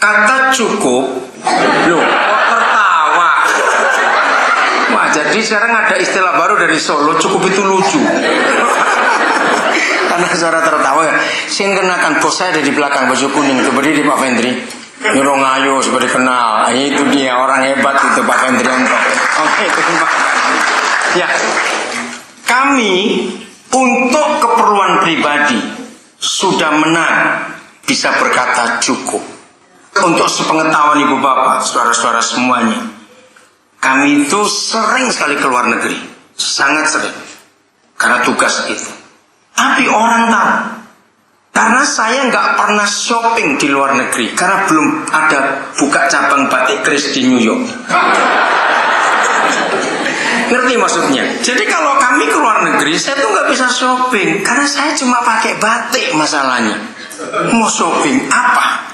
Kata cukup, loh kok tertawa? Wah, jadi sekarang ada istilah baru dari Solo, cukup itu lucu. Karena suara tertawa ya. Sing kenakan bos saya ada di belakang baju kuning itu berdiri Pak Vendri. Nyuruh ngayo seperti kenal. Itu dia orang hebat itu Pak Vendrianto. Oke, itu Pak. Ya, kami untuk keperluan pribadi sudah menang bisa berkata cukup. Untuk sepengetahuan ibu bapak, saudara-saudara semuanya, kami itu sering sekali keluar negeri, sangat sering, karena tugas itu. Tapi orang tahu, karena saya nggak pernah shopping di luar negeri, karena belum ada buka cabang batik keris di New York. Ngerti maksudnya? Jadi kalau kami ke luar negeri, saya tuh nggak bisa shopping, karena saya cuma pakai batik masalahnya. Mau shopping apa?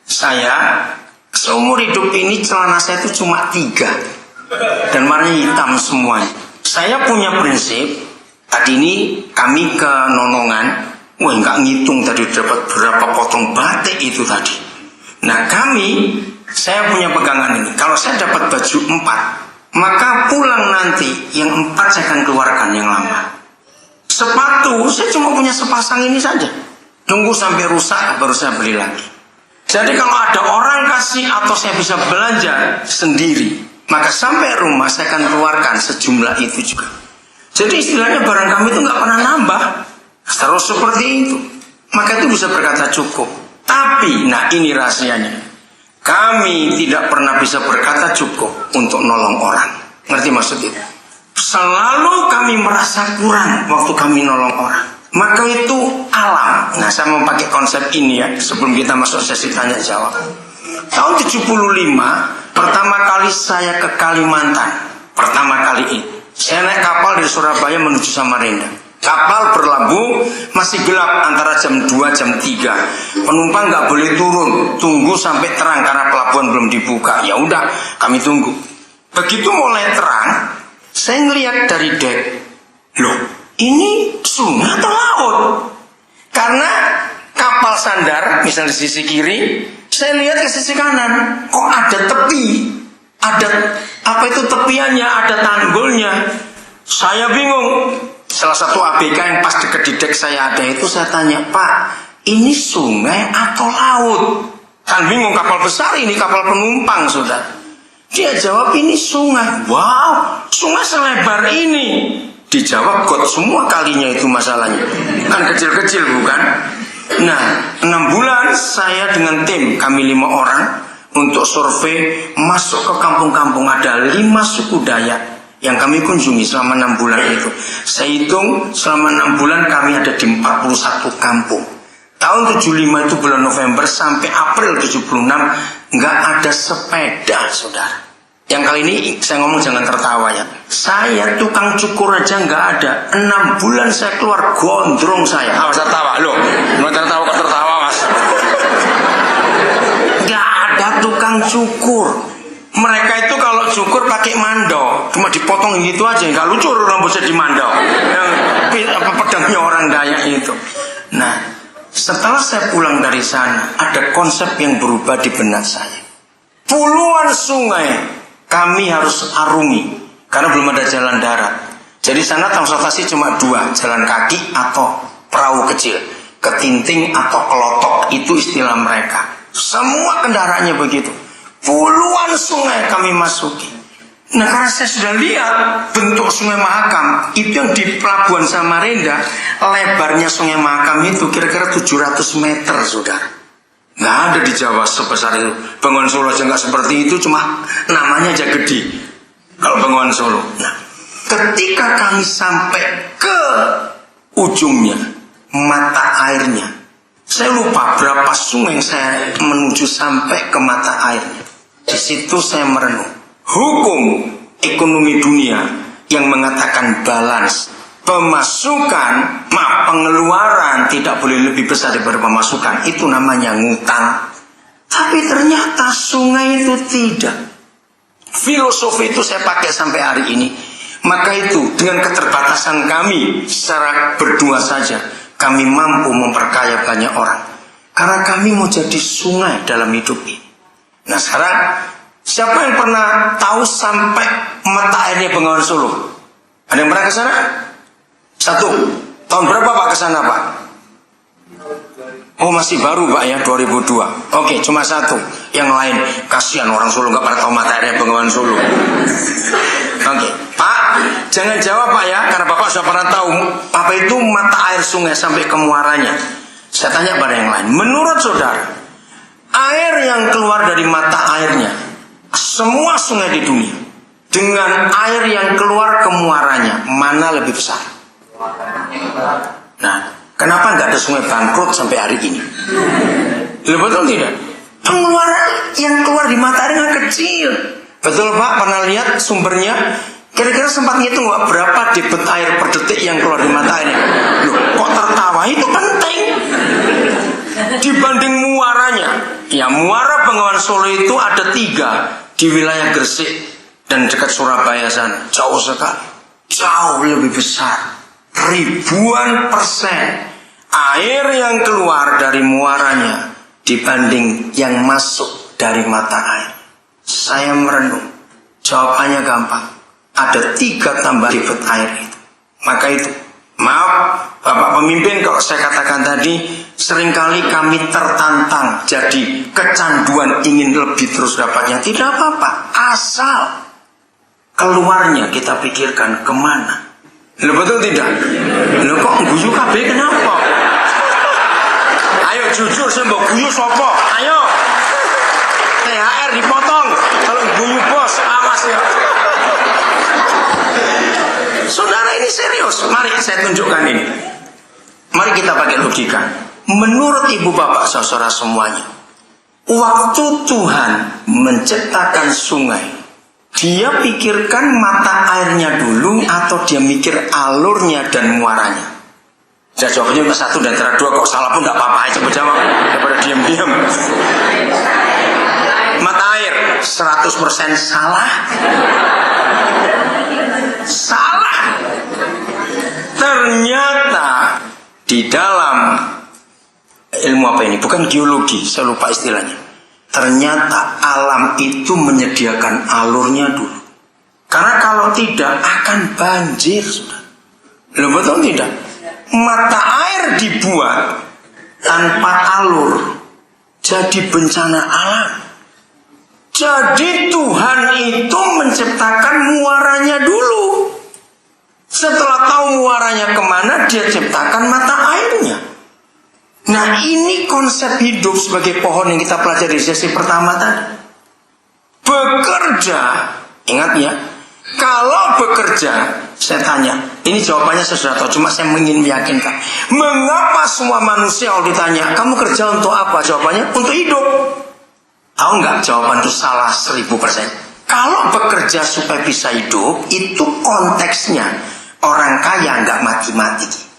Saya seumur hidup ini celana saya itu cuma 3 dan warnanya hitam semuanya. Saya punya prinsip. Tadi ini kami ke Nonongan, wah nggak ngitung tadi dapat berapa potong batik itu tadi. Nah saya punya pegangan ini. Kalau saya dapat baju 4, maka pulang nanti yang 4 saya akan keluarkan yang lama. Sepatu saya cuma punya sepasang ini saja. Tunggu sampai rusak baru saya beli lagi. Jadi kalau ada orang kasih atau saya bisa belanja sendiri, maka sampai rumah saya akan keluarkan sejumlah itu juga. Jadi istilahnya barang kami itu nggak pernah nambah, terus seperti itu. Maka itu bisa berkata cukup. Tapi, nah ini rahasianya, kami tidak pernah bisa berkata cukup untuk nolong orang. Ngerti maksud itu? Selalu kami merasa kurang waktu kami nolong orang. Maka itu alam. Nah, saya mau pakai konsep ini ya sebelum kita masuk sesi tanya jawab. Tahun 75 pertama kali saya ke Kalimantan. Pertama kali ini saya naik kapal dari Surabaya menuju Samarinda. Kapal berlabuh masih gelap antara jam 2 jam 3. Penumpang nggak boleh turun, tunggu sampai terang karena pelabuhan belum dibuka. Ya udah, kami tunggu. Begitu mulai terang, saya ngelihat dari dek, loh, ini sungai atau laut? Karena kapal sandar, misalnya di sisi kiri, saya lihat ke sisi kanan, kok ada tepi, ada apa itu tepiannya, ada tanggulnya. Saya bingung. Salah satu ABK yang pas dekat di dek saya ada itu, saya tanya, Pak, ini sungai atau laut? Kan bingung, kapal besar ini, kapal penumpang sudah. Dia jawab ini sungai. Wow, sungai selebar ini. Dijawab got semua kalinya itu masalahnya. Kan kecil-kecil bukan? Nah, 6 bulan saya dengan tim, kami 5 orang untuk survei masuk ke kampung-kampung. Ada 5 suku Dayak yang kami kunjungi selama 6 bulan itu. Saya hitung selama 6 bulan kami ada di 41 kampung. Tahun 75 itu bulan November sampai April 76 nggak ada sepeda, saudara. Yang kali ini saya ngomong jangan tertawa ya. Saya tukang cukur aja nggak ada. 6 bulan saya keluar gondrong saya. Awas tertawa, loh. Mau tertawa kok tertawa mas? Nggak ada tukang cukur. Mereka itu kalau cukur pakai mandau, cuma dipotong gitu aja, nggak lucu rambutnya di mandau. Yang pedangnya orang Dayak itu. Nah, setelah saya pulang dari sana, ada konsep yang berubah di benak saya. Puluhan sungai kami harus arungi karena belum ada jalan darat. Jadi sana transportasi cuma 2, jalan kaki atau perahu kecil, ketinting atau kelotok, itu istilah mereka. Semua kendaraannya begitu. Puluhan sungai kami masuki. Nah, karena saya sudah lihat bentuk Sungai Mahakam, itu yang di Pelabuhan Samarinda, lebarnya Sungai Mahakam itu kira-kira 700 meter, saudara. Nggak ada di Jawa sebesar itu. Bengawan Solo aja nggak seperti itu, cuma namanya aja gede. Kalau Bengawan Solo. Nah, ketika kami sampai ke ujungnya, mata airnya, saya lupa berapa sungai saya menuju sampai ke mata airnya. Di situ saya merenung. Hukum ekonomi dunia yang mengatakan balance. Pemasukan, pengeluaran tidak boleh lebih besar daripada pemasukan. Itu namanya ngutang. Tapi ternyata sungai itu tidak. Filosofi itu saya pakai sampai hari ini. Maka itu dengan keterbatasan kami secara berdua saja, kami mampu memperkaya banyak orang. Karena kami mau jadi sungai dalam hidup ini. Nah sekarang, siapa yang pernah tahu sampai mata airnya Bengawan Solo? Ada yang pernah ke sana? Satu. Tahun berapa Pak ke sana Pak? Oh masih baru Pak ya, 2002. Oke, cuma satu. Yang lain, kasihan orang Solo nggak pernah tahu mata airnya Bengawan Solo. Oke, Pak, jangan jawab Pak ya, karena Bapak sudah pernah tahu apa itu mata air sungai sampai ke muaranya. Saya tanya pada yang lain, menurut saudara, air yang keluar dari mata airnya semua sungai di dunia dengan air yang keluar ke muaranya, mana lebih besar? Nah, kenapa nggak ada sungai bangkrut sampai hari ini? Betul tidak? Pengeluaran yang keluar di mata airnya kecil. Betul Pak, pernah lihat sumbernya? Kira-kira sempat ngitung nggak berapa debit air per detik yang keluar di mata airnya? Loh, kok tertawa? Itu penting. Dibanding muaranya. Ya, muara Bengawan Solo itu ada 3 di wilayah Gresik dan dekat Surabaya sana. Jauh sekali. Jauh lebih besar. Ribuan persen air yang keluar dari muaranya dibanding yang masuk dari mata air. Saya merenung. Jawabannya gampang. Ada 3 tambah debit air itu. Maka itu, maaf Bapak pemimpin kalau saya katakan tadi, seringkali kami tertantang jadi kecanduan ingin lebih terus dapatnya. Tidak apa-apa, asal keluarnya kita pikirkan kemana. Loh betul tidak? Loh kok guyu kabeh kenapa? Ayo jujur saya mau guyu sopo? Ayo. THR dipotong. Kalau guyu bos, awas ya. Saudara ini serius. Mari saya tunjukkan ini. Mari kita pakai logika. Menurut ibu bapak saudara semuanya, waktu Tuhan menciptakan sungai, dia pikirkan mata airnya dulu atau dia mikir alurnya dan muaranya? Saya jawabnya cuma 1 dan antara 2. Kok salah pun tidak apa-apa, coba jawab daripada diam-diam. Mata air 100% salah. Salah. Ternyata di dalam ilmu apa ini? Bukan geologi, saya lupa istilahnya. Ternyata alam itu menyediakan alurnya dulu. Karena kalau tidak akan banjir, sudah. Loh betul tidak? Mata air dibuat tanpa alur, jadi bencana alam. Jadi Tuhan itu menciptakan muaranya dulu. Setelah tahu muaranya kemana, dia ciptakan mata airnya. Nah ini konsep hidup sebagai pohon yang kita pelajari di sesi pertama tadi. Bekerja, ingat ya, kalau bekerja, saya tanya, ini jawabannya saya sudah tahu, cuma saya ingin meyakinkan. Mengapa semua manusia kalau ditanya, kamu kerja untuk apa? Jawabannya, untuk hidup. Tahu nggak jawaban itu salah 1000%. Kalau bekerja supaya bisa hidup, itu konteksnya orang kaya nggak mati-mati.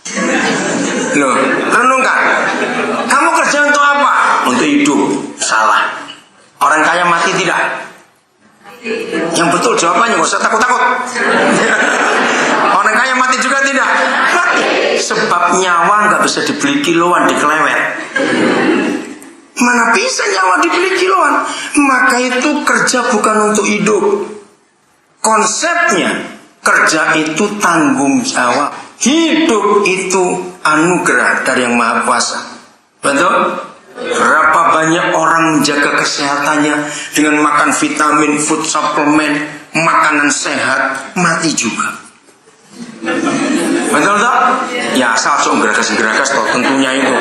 Loh, renungkan. Kamu kerja untuk apa? Untuk hidup. Salah. Orang kaya mati tidak? Yang betul jawabannya, nggak usah takut-takut. Orang kaya mati juga tidak? Mati. Sebab nyawa nggak bisa dibeli kiloan, dikelewet. Mana bisa nyawa dibeli kiloan? Maka itu kerja bukan untuk hidup. Konsepnya, kerja itu tanggung jawab. Hidup itu anugerah dari Yang Maha Kuasa. Betul? Berapa banyak orang menjaga kesehatannya dengan makan vitamin, food supplement, makanan sehat, mati juga. Betul tak? Ya asal geragas toh tentunya itu.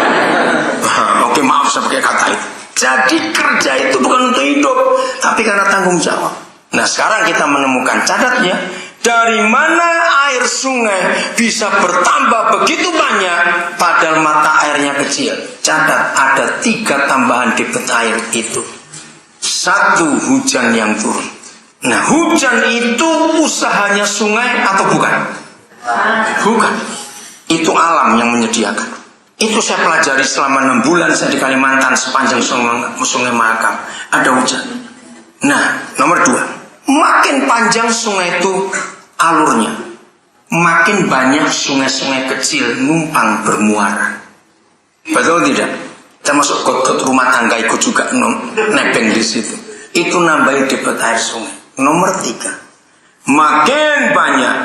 Oke maaf saya pakai kata itu. Jadi kerja itu bukan untuk hidup, tapi karena tanggung jawab. Nah sekarang kita menemukan, catat ya, dari mana air sungai bisa bertambah begitu banyak padahal mata airnya kecil. Catat, ada 3 tambahan debit air itu. 1, hujan yang turun. Nah hujan itu usahanya sungai atau bukan? Bukan. Itu alam yang menyediakan. Itu saya pelajari selama 6 bulan saya di Kalimantan sepanjang sungai Mahakam. Ada hujan. Nah, nomor 2. Makin panjang sungai itu alurnya, makin banyak sungai-sungai kecil numpang bermuara. Betul tidak? termasuk got-got rumah tangga ikut juga nebeng di situ. Itu nambahin debit air sungai. Nomor 3, makin banyak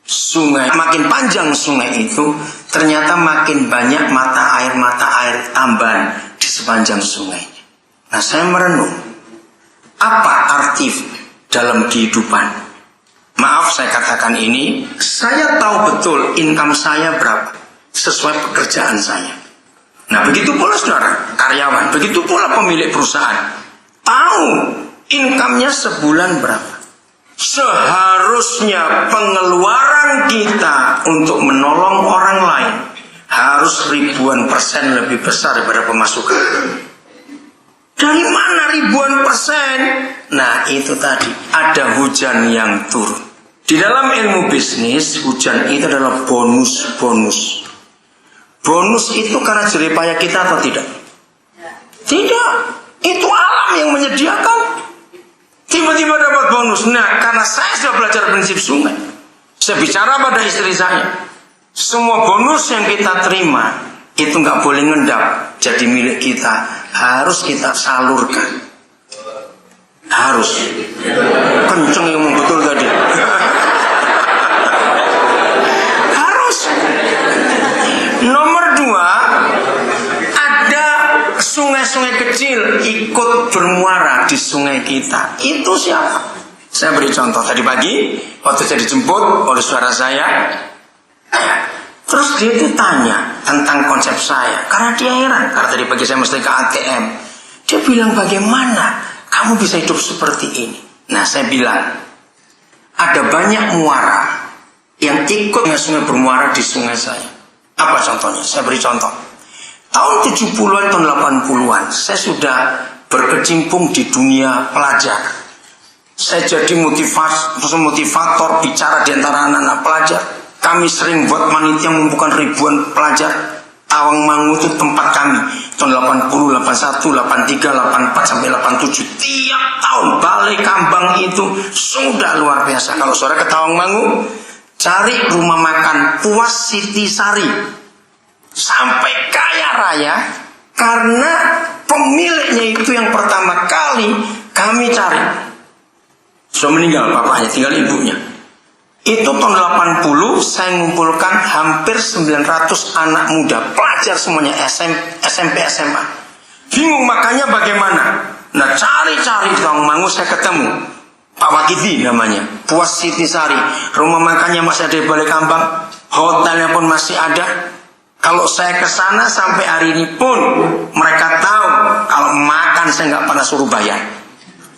sungai, makin panjang sungai itu, ternyata makin banyak mata air tambahan di sepanjang sungai. Nah, saya merenung, apa arti dalam kehidupan? Maaf saya katakan ini, saya tahu betul income saya berapa sesuai pekerjaan saya. Nah, begitu pula saudara, karyawan, begitu pula pemilik perusahaan. Tahu income-nya sebulan berapa. Seharusnya pengeluaran kita untuk menolong orang lain harus ribuan persen lebih besar daripada pemasukan. Dari mana ribuan persen? Nah, itu tadi, ada hujan yang turun. Di dalam ilmu bisnis, hujan itu adalah bonus. Bonus itu karena jerih payah kita atau tidak? Tidak. Itu alam yang menyediakan. Tiba-tiba dapat bonus. Nah, karena saya sudah belajar prinsip sungai, saya bicara pada istri saya, semua bonus yang kita terima itu nggak boleh ngendap jadi milik kita, harus kita salurkan. Harus. Kenceng yang betul tadi. Harus. Nomor 2, ada sungai-sungai kecil ikut bermuara di sungai kita. Itu siapa? Saya beri contoh tadi pagi waktu saya dijemput oleh saudara saya. Terus dia itu tanya tentang konsep saya, karena dia heran, karena tadi pagi saya mesti ke ATM. Dia bilang, bagaimana kamu bisa hidup seperti ini? Nah, saya bilang, ada banyak muara yang ikut sungai bermuara di sungai saya. Apa contohnya? Saya beri contoh. Tahun 70-an, tahun 80-an, saya sudah berkecimpung di dunia pelajar. Saya jadi motivator bicara di antara anak-anak pelajar. Kami sering buat panitia mengumpulkan ribuan pelajar. Tawangmangu itu tempat kami. Tahun 80, 81, 83, 84 sampai 87. Tiap tahun Balai Kambang itu sudah luar biasa. Kalau saudara ke Tawangmangu, cari rumah makan Puas Siti Sari. Sampai kaya raya. Karena pemiliknya itu yang pertama kali kami cari. Sudah meninggal bapaknya, tinggal ibunya. Itu tahun 80 saya mengumpulkan hampir 900 anak muda, pelajar semuanya, SMP, SMA. Bingung makanya bagaimana. Nah, cari-cari di Tawangmangu saya ketemu Pak Wakidi namanya, Puas Siti Sari. Rumah makannya masih ada di Balai Kambang, hotelnya pun masih ada. Kalau saya ke sana sampai hari ini pun mereka tahu kalau makan saya nggak pernah suruh bayar.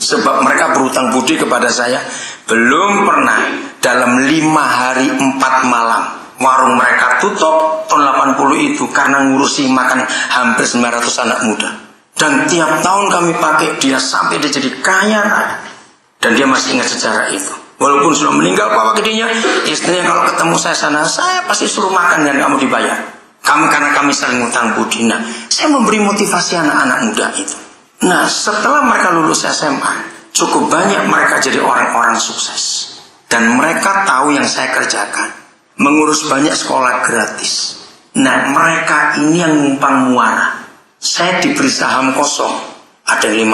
Sebab mereka berhutang budi kepada saya. Belum pernah dalam 5 hari 4 malam warung mereka tutup tahun 80 itu karena ngurusi makan hampir 900 anak muda. Dan tiap tahun kami pakai dia sampai dia jadi kaya raya. Dan dia masih ingat sejarah itu. Walaupun sudah meninggal Pak Wakidinya, istrinya kalau ketemu saya sana, saya pasti suruh makan dan kamu dibayar. Karena kami saling utang budi. Nah, saya memberi motivasi anak-anak muda itu. Nah, setelah mereka lulus SMA, cukup banyak mereka jadi orang-orang sukses. Dan mereka tahu yang saya kerjakan. Mengurus banyak sekolah gratis. Nah, mereka ini yang numpang muara. Saya diberi saham kosong. Ada 5%,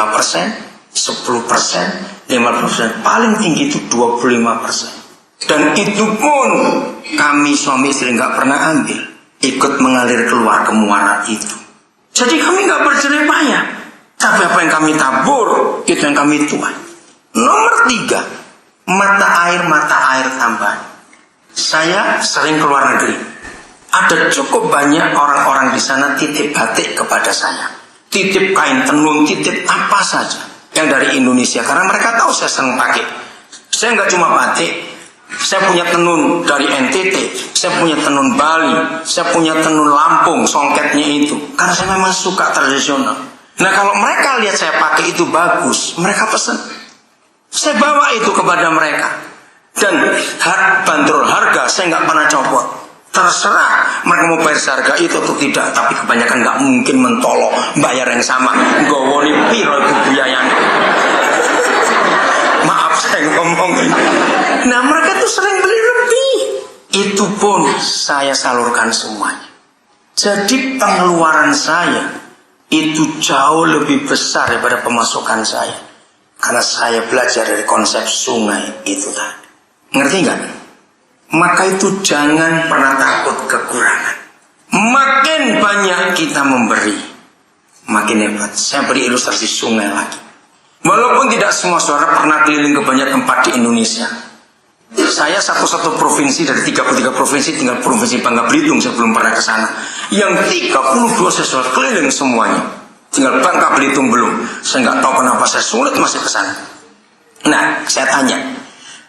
10%, 50%. Paling tinggi itu 25%. Dan itu pun kami suami istri nggak pernah ambil. Ikut mengalir keluar ke muara itu. Jadi kami nggak berjerih payah. Tapi apa yang kami tabur, itu yang kami tuai. Nomor 3, mata air tambahan. Saya sering keluar negeri. Ada cukup banyak orang-orang di sana titip batik kepada saya. Titip kain tenun, titip apa saja yang dari Indonesia. Karena mereka tahu saya senang pakai. Saya nggak cuma batik. Saya punya tenun dari NTT, saya punya tenun Bali, saya punya tenun Lampung, songketnya itu. Karena saya memang suka tradisional. Nah, kalau mereka lihat saya pakai itu bagus, mereka pesan. Saya bawa itu kepada mereka. Dan bandrol harga saya nggak pernah copot. Terserah mereka mau bayar harga itu atau tidak. Tapi kebanyakan nggak mungkin mentolok bayar yang sama. Gowoni piro itu biayanya. Maaf saya ngomongin. Nah, mereka tuh sering beli lebih. Itu pun saya salurkan semuanya. Jadi pengeluaran saya itu jauh lebih besar daripada pemasukan saya. Karena saya belajar dari konsep sungai itu tadi. Ngerti nggak? Maka itu jangan pernah takut kekurangan. Makin banyak kita memberi, makin hebat. Saya beri ilustrasi sungai lagi. Walaupun tidak semua saudara pernah keliling ke banyak tempat di Indonesia. Saya satu-satu provinsi dari 33 provinsi, tinggal provinsi Bangka Belitung saya belum pernah ke sana. Yang 32 saya sudah keliling semuanya. Tinggal Bangka Belitung belum. Saya nggak tahu kenapa saya sulit masih ke sana. Nah, saya tanya,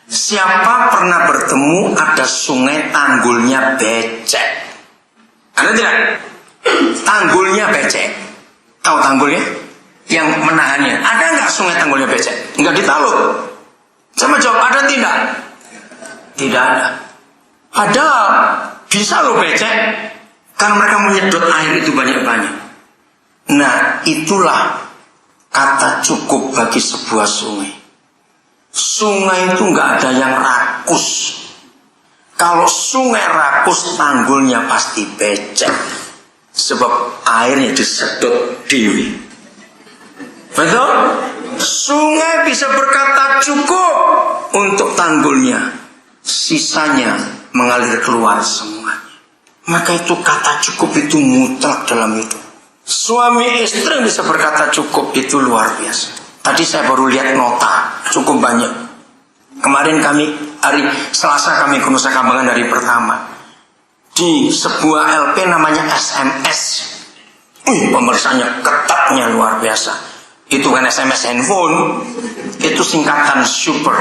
siapa pernah bertemu ada sungai tanggulnya becek? Ada tidak? Tanggulnya becek. Tahu tanggulnya? Yang menahannya. Ada nggak sungai tanggulnya becek? Nggak ditalut. Sama jawab, ada tidak? Tidak ada. Padahal bisa loh becek, karena mereka menyedot air itu banyak-banyak. Nah, itulah kata cukup bagi sebuah sungai. Sungai itu nggak ada yang rakus. Kalau sungai rakus, tanggulnya pasti becek, sebab airnya disedot dewi. Betul? Sungai bisa berkata cukup untuk tanggulnya, sisanya mengalir keluar semuanya. Maka itu kata cukup itu mutlak dalam hidup. Suami istri bisa berkata cukup, itu luar biasa. Tadi saya baru lihat nota cukup banyak. Kemarin hari Selasa kami ke Nusa Kambangan dari pertama. Di sebuah LP namanya SMS. Pemersanya ketatnya luar biasa. Itu kan SMS handphone. Itu singkatan super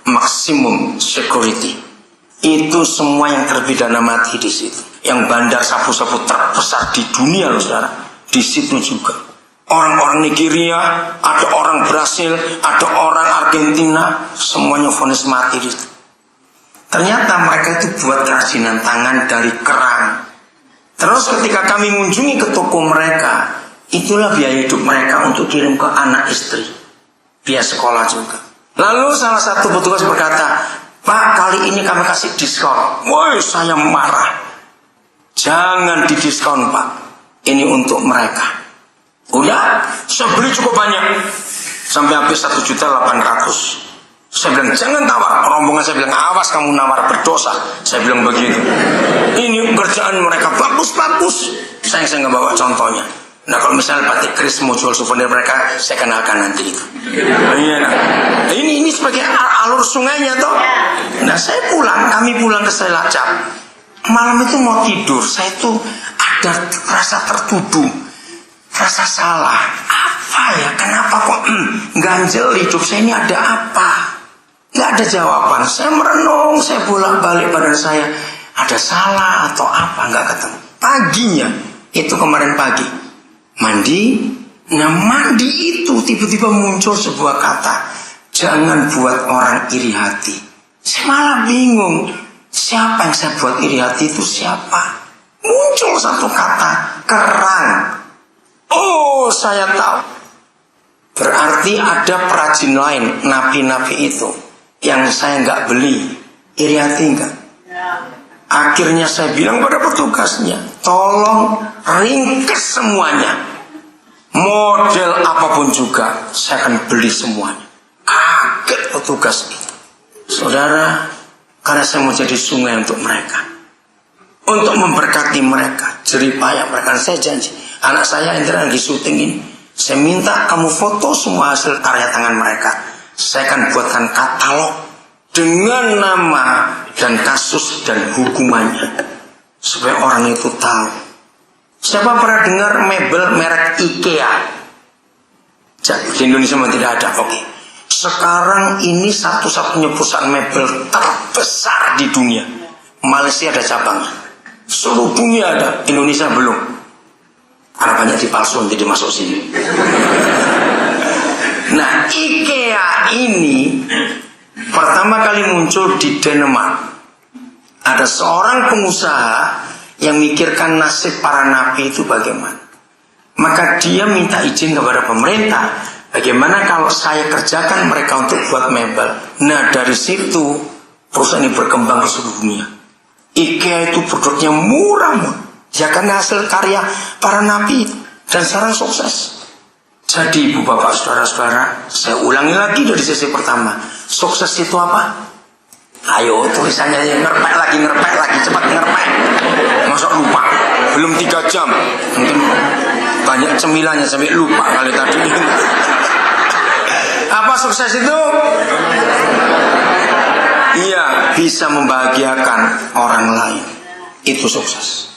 maximum security. Itu semua yang terpidana mati di situ. Yang bandar sabu-sabu terbesar di dunia loh saudara. Di situ juga. Orang-orang Nigeria, ada orang Brasil, ada orang Argentina, semuanya vonis mati di situ. Ternyata mereka itu buat kerajinan tangan dari kerang. Terus ketika kami mengunjungi ke toko mereka, itulah biaya hidup mereka untuk kirim ke anak istri. Biaya sekolah juga. Lalu salah satu petugas berkata, "Pak, kali ini kami kasih diskon." Woi, saya marah. Jangan didiskon, Pak. Ini untuk mereka. Udah, saya beli cukup banyak. Sampai habis 1.800.000. Saya bilang, jangan tawar. Rombongan saya bilang, awas kamu nawar, berdosa. Saya bilang begitu. Ini kerjaan mereka bagus-bagus. Saya nggak bawa contohnya. Nah, kalau misalnya Pak Kris mau jual souvenir mereka, saya kenalkan nanti itu. Nah, ini sebagai alur sungainya toh. Nah, kami pulang ke Cilacap. Malam itu mau tidur, saya tuh ada rasa tertuduh, rasa salah. Apa ya? Kenapa kok ganjel hidup saya ini, ada apa? Gak ada jawaban. Saya merenung, saya bolak-balik badan saya. Ada salah atau apa? Gak ketemu. Paginya, itu kemarin pagi, mandi. Nah, mandi itu tiba-tiba muncul sebuah kata, jangan buat orang iri hati. Saya malah bingung, siapa yang saya buat iri hati itu siapa? Muncul satu kata, kerang. Oh, saya tahu. Berarti ada perajin lain, napi-napi itu, yang saya nggak beli. Iri hati nggak? Akhirnya saya bilang pada petugasnya, tolong ringkes semuanya. Model apapun juga, saya akan beli semuanya. Kaget petugas itu. Saudara, karena saya mau jadi sungai untuk mereka, untuk memberkati mereka, jeripaya mereka. Saya janji, anak saya yang lagi syuting ini, saya minta kamu foto semua hasil karya tangan mereka. Saya akan buatkan katalog dengan nama dan kasus dan hukumannya, supaya orang itu tahu. Siapa pernah dengar mebel merek IKEA? Di Indonesia memang tidak ada. Oke. Sekarang ini satu-satunya perusahaan mebel terbesar di dunia. Malaysia ada cabangnya. Seluruh dunia ada, Indonesia belum. Karena banyak dipalsu jadi masuk sini. Nah, IKEA ini pertama kali muncul di Denmark. Ada seorang pengusaha yang mikirkan nasib para napi itu bagaimana. Maka dia minta izin kepada pemerintah, bagaimana kalau saya kerjakan mereka untuk buat mebel. Nah, dari situ perusahaan ini berkembang ke seluruh dunia. IKEA itu produknya murah, ya karena hasil karya para napi. Dan sekarang sukses. Jadi ibu bapak saudara-saudara, saya ulangi lagi dari sesi pertama. Sukses itu apa? Ayo tulisannya ngerpek lagi, cepat ngerpek. Masa lupa? Belum 3 jam. Mungkin banyak cemilannya sampai lupa kali tadi. Apa sukses itu? Iya, bisa membahagiakan orang lain. Itu sukses.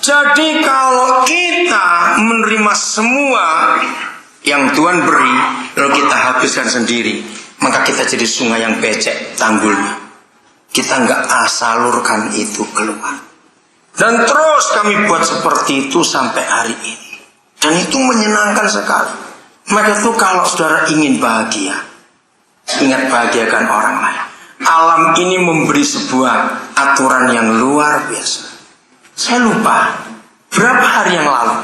Jadi kalau kita menerima semua yang Tuhan beri, lalu kita habiskan sendiri, maka kita jadi sungai yang becek tanggulnya. Kita nggak asalurkan itu keluar. Dan terus kami buat seperti itu sampai hari ini. Dan itu menyenangkan sekali. Maka itu kalau saudara ingin bahagia, ingat bahagiakan orang lain. Alam ini memberi sebuah aturan yang luar biasa. Saya lupa berapa hari yang lalu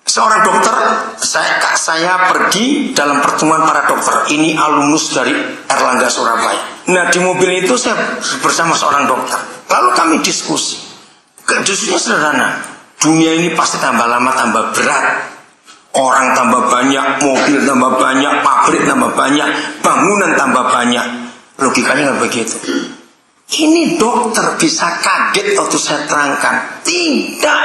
seorang dokter, saya pergi dalam pertemuan para dokter. Ini alumnus dari Erlangga Surabaya. Nah di mobil itu saya bersama seorang dokter. Lalu kami diskusi. Diskusinya sederhana. Dunia ini pasti tambah lama tambah berat. Orang tambah banyak, mobil tambah banyak, pabrik tambah banyak, bangunan tambah banyak. Logikanya nggak begitu. Ini dokter bisa kaget waktu saya terangkan. Tidak.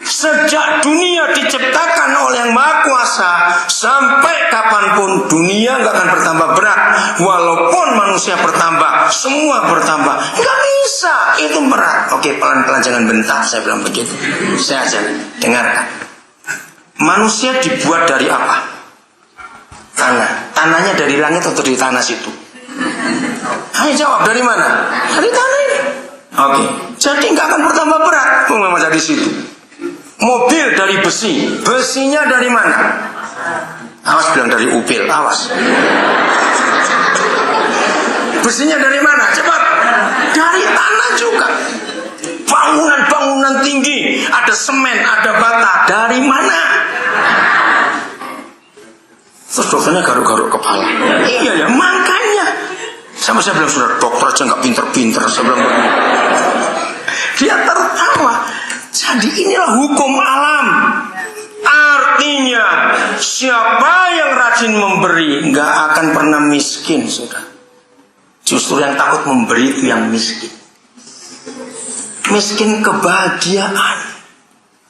Sejak dunia diciptakan oleh Yang Maha Kuasa, sampai kapanpun dunia nggak akan bertambah berat. Walaupun manusia bertambah, semua bertambah. Nggak bisa, itu berat. Oke, pelan-pelan jangan bentak, saya bilang begitu. Saya aja dengarkan. Manusia dibuat dari apa? Tanah. Tanahnya dari langit atau dari tanah situ? Ayo jawab, dari mana? Dari tanah ini. Oke, jadi nggak akan bertambah berat. Memang dari situ. Mobil dari besi. Besinya dari mana? Awas bilang dari upil, awas. Besinya dari mana? Cepat. Dari tanah juga. Bangunan-bangunan tinggi, ada semen, ada bata. Dari mana? Terus dokternya garuk-garuk kepala. Iya ya, makanya. Sama saya bilang, sudah dokter aja nggak pinter-pinter. Saya bilang, dia tertawa. Jadi inilah hukum alam. Artinya siapa yang rajin memberi nggak akan pernah miskin, sudah. Justru yang takut memberi itu yang miskin. Miskin kebahagiaan.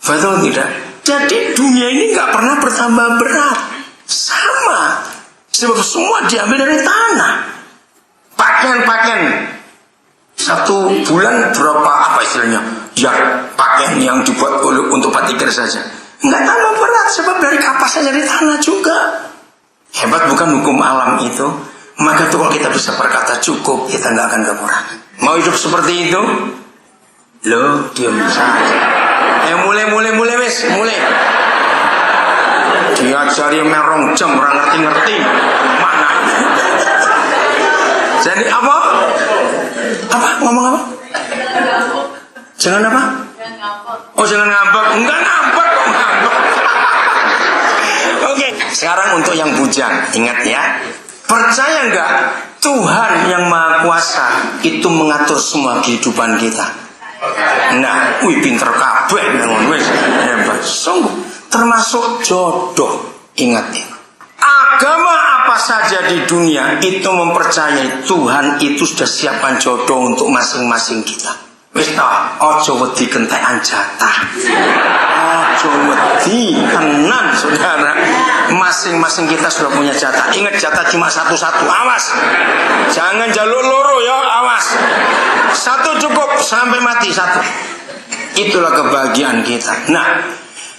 Betul tidak? Jadi dunia ini nggak pernah bertambah berat. Sama. Sebab semua diambil dari tanah. Pakaian. 1 bulan berapa apa istilahnya? Ya pakaian yang dibuat untuk batikir saja. Nggak tambah berat sebab dari kapasnya dari tanah juga. Hebat bukan hukum alam itu? Maka tuh kalau kita bisa berkata cukup, kita nggak akan kekurangan. Mau hidup seperti itu? Loh, diam saja. Mulai wes, mulai. Diajari merong jam, orang ngerti. Mana? Jadi apa? Ngomong apa? Jangan apa? Oh, jangan ngambek. Enggak ngambek. Oke, sekarang untuk yang bujang, ingat ya. Percaya enggak Tuhan yang Maha Kuasa itu mengatur semua kehidupan kita? Nah, pinter kabeh ngono wis. Hebat. Sungguh, termasuk jodoh. Ingat ya. Agama apa saja di dunia itu mempercayai Tuhan itu sudah siapkan jodoh untuk masing-masing kita. Wis ta, aja wedi kentekan jatah. Aja wedi tenan, saudara. Masing-masing kita sudah punya jatah. Ingat, jatah cuma satu-satu. Awas. Jangan jaluk loro ya, awas. 1 cukup sampai mati 1. Itulah kebahagiaan kita. Nah,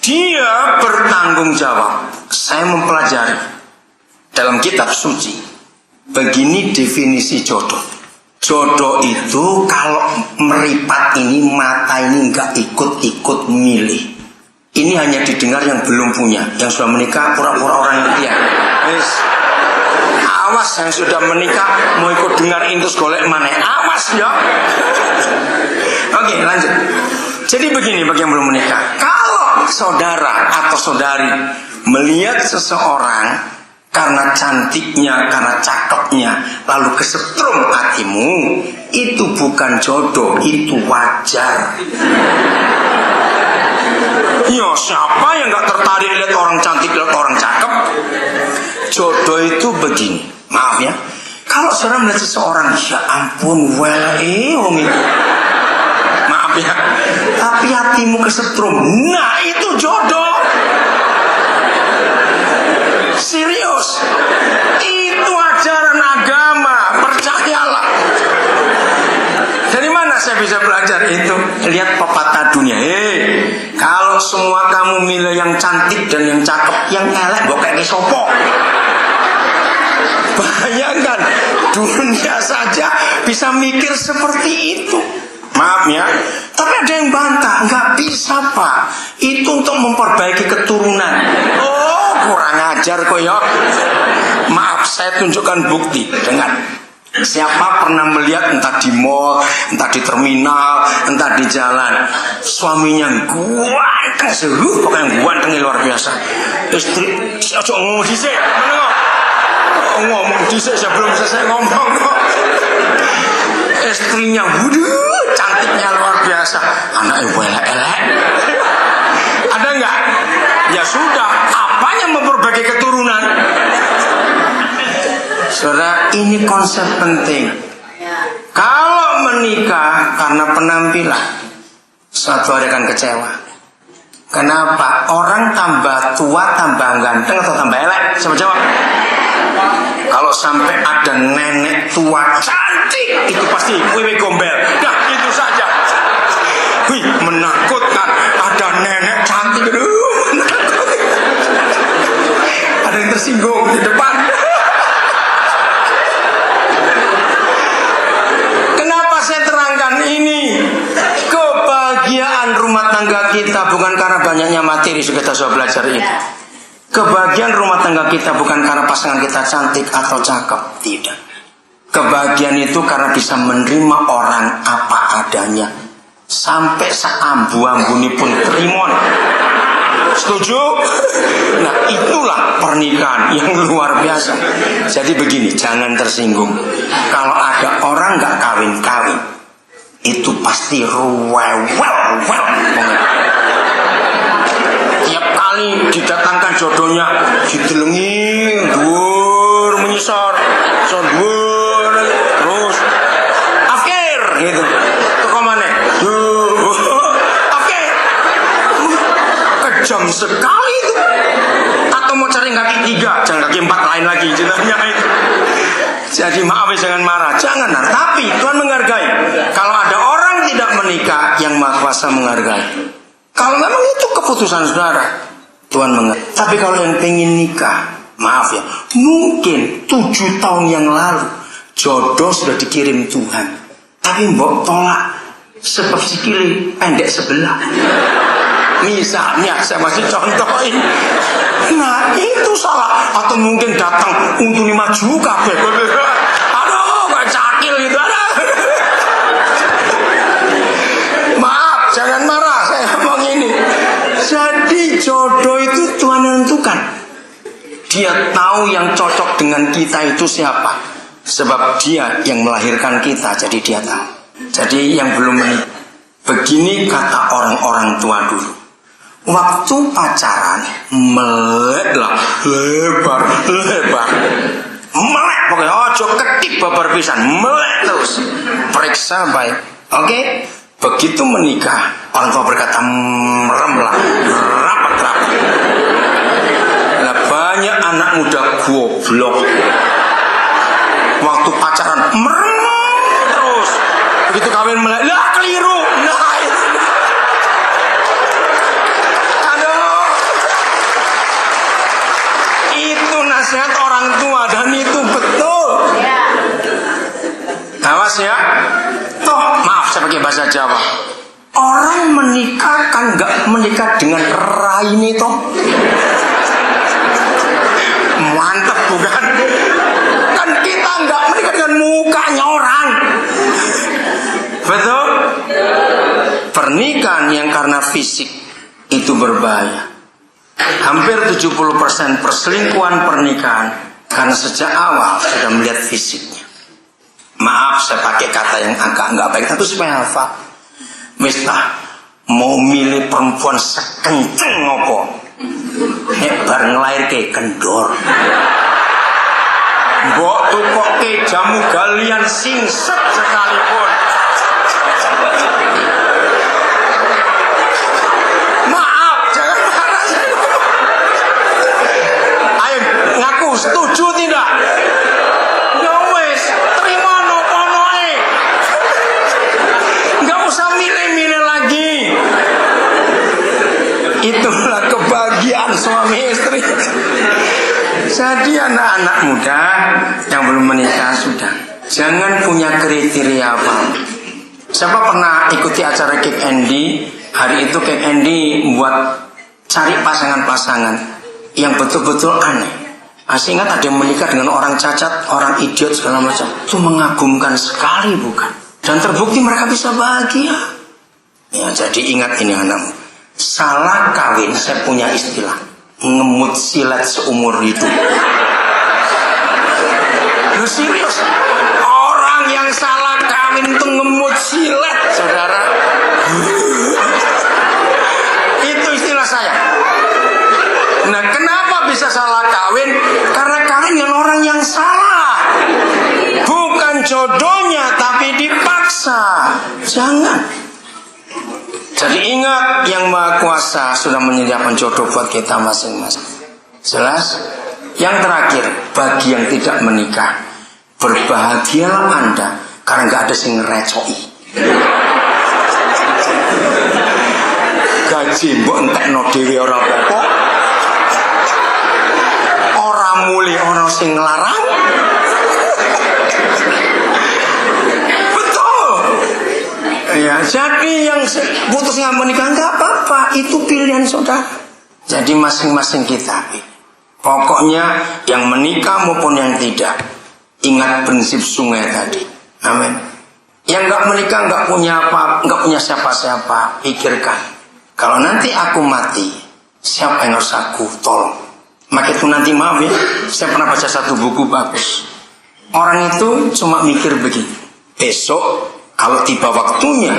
dia bertanggung jawab. Saya mempelajari dalam kitab suci. Begini definisi jodoh. Jodoh itu kalau meripat ini, mata ini nggak ikut-ikut milih. Ini hanya didengar yang belum punya. Yang sudah menikah pura-pura orang yang wis. Awas yang sudah menikah mau ikut dengar intus golek mana. Awas ya. Oke, lanjut. Jadi begini bagi yang belum menikah. Kalau saudara atau saudari melihat seseorang karena cantiknya, karena cakepnya, lalu kesetrum hatimu, itu bukan jodoh, itu wajar. Ya siapa yang gak tertarik lihat orang cantik, lihat orang cakep? Jodoh itu begini, maaf ya, kalau saudara melihat seseorang, ya ampun, Om itu, maaf ya, tapi hatimu kesetrum, nah itu jodoh. Serius, itu ajaran agama, percayalah. Dari mana saya bisa belajar itu? Lihat pepatah dunia. Kalau semua kamu milih yang cantik dan yang cakep, yang elek mbok kayak sopo. Bayangkan, dunia saja bisa mikir seperti itu. Maaf ya, tapi ada yang bantah, nggak bisa Pak. Itu untuk memperbaiki keturunan. Oh, kurang ajar kok ya. Maaf, saya tunjukkan bukti dengan siapa pernah melihat entah di mall, entah di terminal, entah di jalan, suaminya ganteng seru, pokoknya ganteng luar biasa. Istri, ojo ngomong dhisik, ngomong dhisik sebelum selesai ngomong kok. Istrinya, waduh, cantiknya luar biasa, anaknya elek-elek. Ada nggak? Ya sudah, apanya memperbaiki keturunan? Saudara, ini konsep penting. Kalau menikah karena penampilan, suatu hari akan kecewa. Kenapa? Orang tambah tua, tambah ganteng atau tambah elek? Siapa jawab? Kalau sampai ada nenek tua cantik, itu pasti wewe gombel. Nah, itu saja. Wih, menakutkan. Ada nenek cantik, aduh, menakutkan. Ada yang tersinggung di depan. Saya terangkan ini, kebahagiaan rumah tangga kita bukan karena banyaknya materi yang kita sudah belajar itu. Kebahagiaan rumah tangga kita bukan karena pasangan kita cantik atau cakep, tidak. Kebahagiaan itu karena bisa menerima orang apa adanya, sampai seambu-ambuni pun trimon. Setuju? Nah, itulah pernikahan yang luar biasa. Jadi begini, jangan tersinggung. Kalau ada orang nggak kawin-kawin, itu pasti rewel. Tiap kali didatangkan jodohnya, didelengi, dur menyesor, dur, terus akhir gitu. Kok mana? Kejam sekali itu. Atau mau cari kaki 3, jangan kaki 4 lain lagi jenahnya itu. Jadi maaf, jangan marah, jangan. Tapi Tuhan menghargai. Kalau ada orang tidak menikah, yang Maha Kuasa menghargai. Kalau memang itu keputusan saudara, Tuhan menghargai. Tapi kalau yang pengen nikah, maaf ya, mungkin 7 tahun yang lalu jodoh sudah dikirim Tuhan, tapi mbok tolak sebab sikile pendek sebelah. Misalnya, saya masih contohin. Nah, itu salah. Atau mungkin datang untuk 5 juga. Aduh, gak cakil gitu. Maaf, jangan marah. Saya ngomong ini. Jadi jodoh itu Tuhan menentukan. Dia tahu yang cocok dengan kita itu siapa. Sebab dia yang melahirkan kita. Jadi dia tahu. Jadi yang belum menikah, begini kata orang-orang tua dulu. Waktu pacaran melek lah, lebar, melek pokoknya ojo ketip babar pisan, melek terus, periksa baik, oke? Begitu menikah, orang tua berkata merem lah, rapat. Nah, banyak anak muda goblok, waktu pacaran merem terus, begitu kawin melek, lah keliru, nah itu. Nasihat orang tua dan itu betul. Awas ya. Toh maaf saya pakai bahasa Jawa. Orang menikah kan nggak menikah dengan raine toh. Mantap bukan? Kan kita nggak menikah dengan mukanya orang. Betul? Pernikahan yang karena fisik itu berbahaya. Hampir 70% perselingkuhan pernikahan karena sejak awal sudah melihat fisiknya. Maaf saya pakai kata yang agak nggak baik, tapi supaya hafal. Mistah mau milih perempuan sekenceng ngopo nek bar nglairke kendor mbok tukoke jamu galian singset sekalipun. Maaf, jangan marah. Ayo ngaku setuju tidak? Ya wes, terima nopo-noe. Enggak usah milih-milih lagi. Itulah kebahagiaan suami istri. Jadi anak-anak muda yang belum menikah sudah, jangan punya kriteria apa. Siapa pernah ikuti acara Kick Andy? Hari itu Kick Andy buat cari pasangan-pasangan yang betul-betul aneh. Masih ingat ada yang menikah dengan orang cacat, orang idiot segala macam. Itu mengagumkan sekali bukan? Dan terbukti mereka bisa bahagia. Ya, jadi ingat ini anakmu. Salah kawin, saya punya istilah, ngemut silet seumur hidup. Lu serius? Orang yang salah kawin itu ngemut silet, saudara. Itu istilah saya. Nah, kenapa bisa salah kawin? Karena kawin dengan orang yang salah. Bukan jodohnya, tapi dipaksa. Jangan. Jadi ingat, yang Maha Kuasa sudah menyediakan jodoh buat kita masing-masing. Jelas? Yang terakhir, bagi yang tidak menikah, berbahagialah Anda karena nggak ada sing ngerecoi. Gaji mbok entekno dhewe ora apa-apa. Ora muli ana sing nglarang. Ya, jadi yang putus nggak menikah nggak apa-apa, itu pilihan saudara. Jadi masing-masing kita. Pokoknya yang menikah maupun yang tidak, ingat prinsip sungai tadi. Amin. Yang nggak menikah nggak punya apa, nggak punya siapa-siapa, pikirkan. Kalau nanti aku mati, siapa yang harus aku tolong? Maka itu nanti maaf ya, saya pernah baca satu buku bagus. Orang itu cuma mikir begini, besok kalau tiba waktunya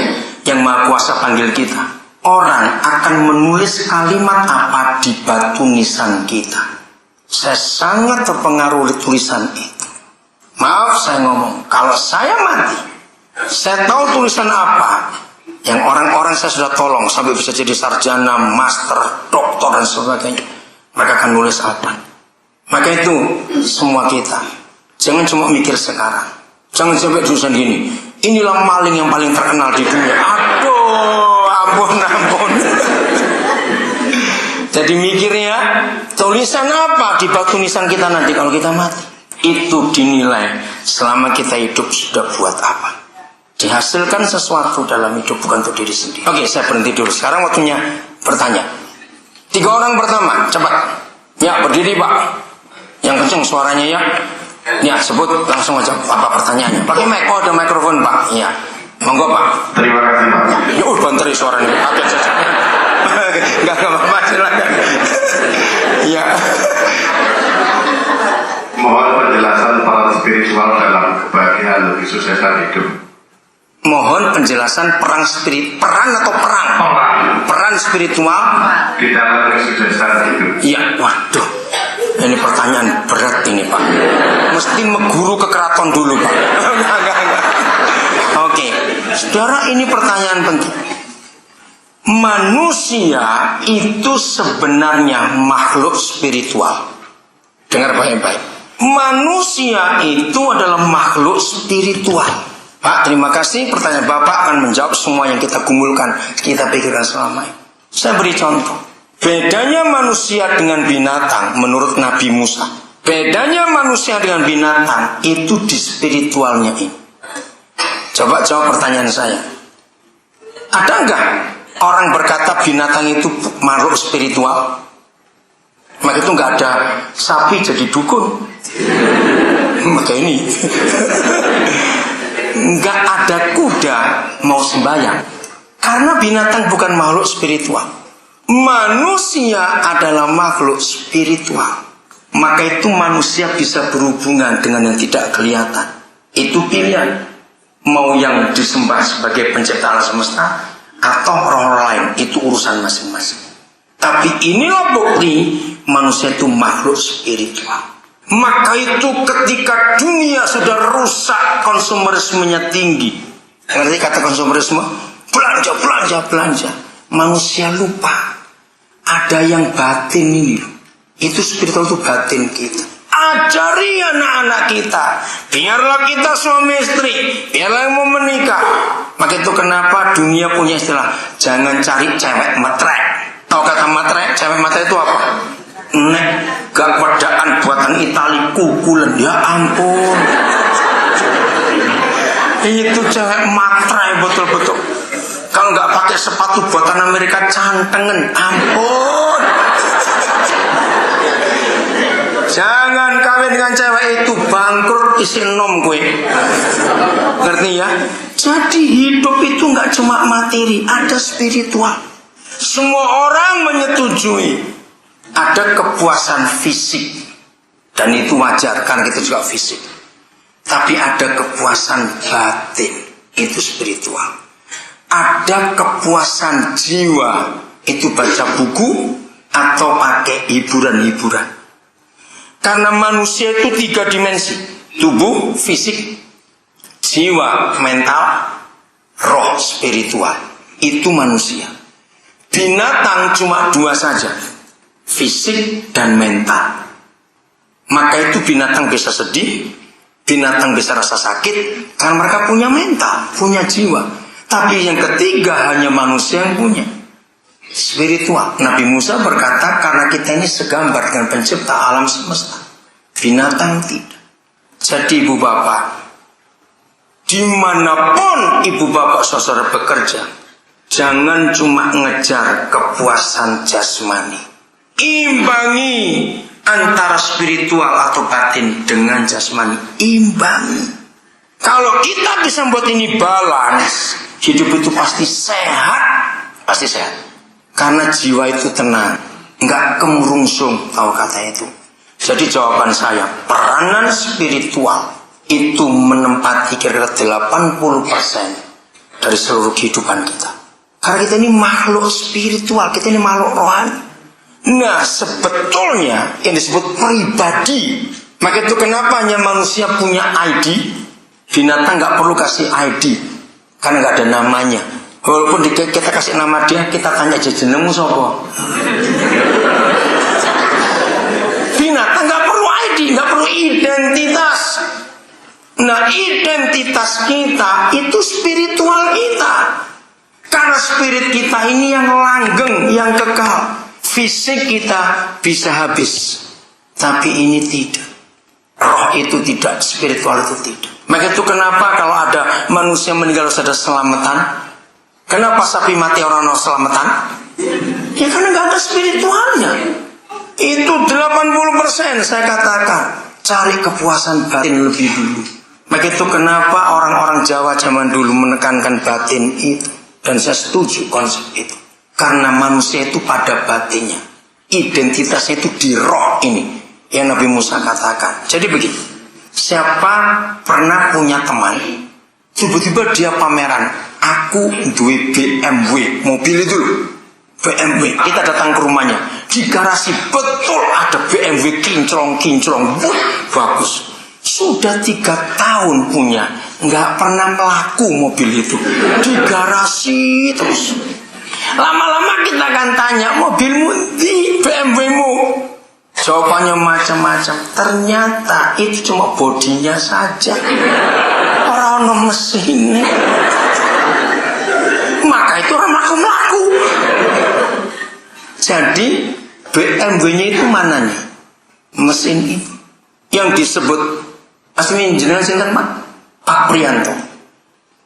yang Maha Kuasa panggil kita, orang akan menulis kalimat apa di batu nisan kita. Saya sangat terpengaruh oleh tulisan itu. Maaf saya ngomong, kalau saya mati, saya tahu tulisan apa yang orang-orang saya sudah tolong sampai bisa jadi sarjana, master, doktor dan sebagainya. Mereka akan nulis apa. Maka itu semua kita, jangan cuma mikir sekarang. Jangan sampai tulisan gini, inilah maling yang paling terkenal di dunia. Aduh, ampun. Jadi mikirnya, tulisan apa di batu nisan kita nanti kalau kita mati? Itu dinilai selama kita hidup sudah buat apa. Dihasilkan sesuatu dalam hidup bukan untuk diri sendiri. Oke, saya berhenti dulu. Sekarang waktunya bertanya. 3 orang pertama, cepat. Ya, berdiri Pak. Yang kenceng suaranya ya. Ya, sebut langsung aja apa pertanyaannya. Pakai mic, oh ada mikrofon Pak. Iya, monggo Pak. Terima kasih Pak. Ya, banteri suaranya. Agak saja. Enggak apa-apa, silakan. Iya. Mohon penjelasan peran spiritual dalam kebahagiaan dan kesuksesan hidup. Mohon penjelasan peran atau perang? Peran spiritual di dalam kesuksesan hidup. Iya, waduh. Ini pertanyaan berat ini Pak. Mesti meguru ke keraton dulu Pak. Enggak. Oke, saudara, ini pertanyaan penting. Manusia itu sebenarnya makhluk spiritual. Dengar baik-baik. Manusia itu adalah makhluk spiritual. Pak, terima kasih. Pertanyaan Bapak akan menjawab semua yang kita kumpulkan, kita pikirkan selama ini. Saya beri contoh. Bedanya manusia dengan binatang menurut Nabi Musa. Bedanya manusia dengan binatang itu di spiritualnya ini. Coba jawab pertanyaan saya. Ada enggak orang berkata binatang itu makhluk spiritual? Maka itu enggak ada sapi jadi dukun. Maka ini enggak ada kuda mau sembahyang. Karena binatang bukan makhluk spiritual. Manusia adalah makhluk spiritual. Maka itu manusia bisa berhubungan dengan yang tidak kelihatan. Itu pilihan. Mau yang disembah sebagai pencipta alam semesta, atau roh lain, itu urusan masing-masing. Tapi inilah bukti manusia itu makhluk spiritual. Maka itu ketika dunia sudah rusak, konsumerismenya tinggi. Ngerti kata konsumerisme? Belanja. Manusia lupa ada yang batin ini. Itu spiritual, itu batin kita. Ajari anak-anak kita, biarlah kita suami istri, biarlah yang mau menikah. Maka itu kenapa dunia punya istilah, jangan cari cewek matrek. Tahu kata matrek? Cewek matrek itu apa? Nek gak wedaan buatan Itali kukulen, ya ampun. Itu cewek matre betul-betul. Kalau nggak pakai sepatu buatan Amerika cantengen, ampun. Jangan kawin dengan cewek itu, bangkrut isi nom gue. Ngerti ya? Jadi hidup itu nggak cuma materi, ada spiritual. Semua orang menyetujui ada kepuasan fisik, dan itu wajar karena kita juga fisik. Tapi ada kepuasan batin, itu spiritual. Ada kepuasan jiwa, itu baca buku atau pakai hiburan-hiburan. Karena manusia itu 3 dimensi, tubuh, fisik, jiwa, mental, roh, spiritual. Itu manusia. Binatang cuma 2 saja, fisik dan mental. Maka itu binatang bisa sedih, binatang bisa rasa sakit, karena mereka punya mental, punya jiwa. Tapi yang ketiga hanya manusia yang punya, spiritual. Nabi Musa berkata, karena kita ini segambar dengan pencipta alam semesta, binatang tidak. Jadi ibu bapak, dimanapun ibu bapak saudara bekerja, jangan cuma ngejar kepuasan jasmani. Imbangi antara spiritual atau batin dengan jasmani. Imbangi. Kalau kita bisa membuat ini balance, hidup itu pasti sehat. Pasti sehat. Karena jiwa itu tenang, nggak kemurungsung, tahu kata itu. Jadi jawaban saya, peranan spiritual itu menempati kira-kira 80% dari seluruh kehidupan kita. Karena kita ini makhluk spiritual, kita ini makhluk rohani. Nah, sebetulnya yang disebut pribadi. Maka itu kenapa hanya manusia punya ID, binatang nggak perlu kasih ID karena nggak ada namanya. Walaupun kita kasih nama dia, kita tanya aja jenengmu sapa. Binatang nggak perlu ID, nggak perlu identitas. Nah, identitas kita itu spiritual kita. Karena spirit kita ini yang langgeng, yang kekal. Fisik kita bisa habis, tapi ini tidak. Roh itu tidak, spiritual itu tidak. Maka itu kenapa kalau ada manusia meninggal harus ada selamatan? Kenapa sapi mati orang selamatan? Ya karena nggak ada spiritualnya. Itu 80% saya katakan. Cari kepuasan batin lebih dulu. Maka itu kenapa orang-orang Jawa zaman dulu menekankan batin itu. Dan saya setuju konsep itu. Karena manusia itu pada batinnya, identitasnya itu di roh ini yang Nabi Musa katakan. Jadi begini, siapa pernah punya teman, tiba-tiba dia pameran, aku duwe BMW, mobil itu BMW. Kita datang ke rumahnya, di garasi betul ada BMW kinclong-kinclong, bagus. Sudah 3 tahun punya, nggak pernah melaku mobil itu, di garasi terus. Lama-lama kita akan tanya, mobilmu di BMW-mu? Jawabannya macam-macam. Ternyata itu cuma bodinya saja, orang mesinnya. Maka itu orang melaku-melaku. Jadi BMW-nya itu mananya? Mesin itu. Yang disebut aslinya jenengan sinten Pak? Pak Prianto.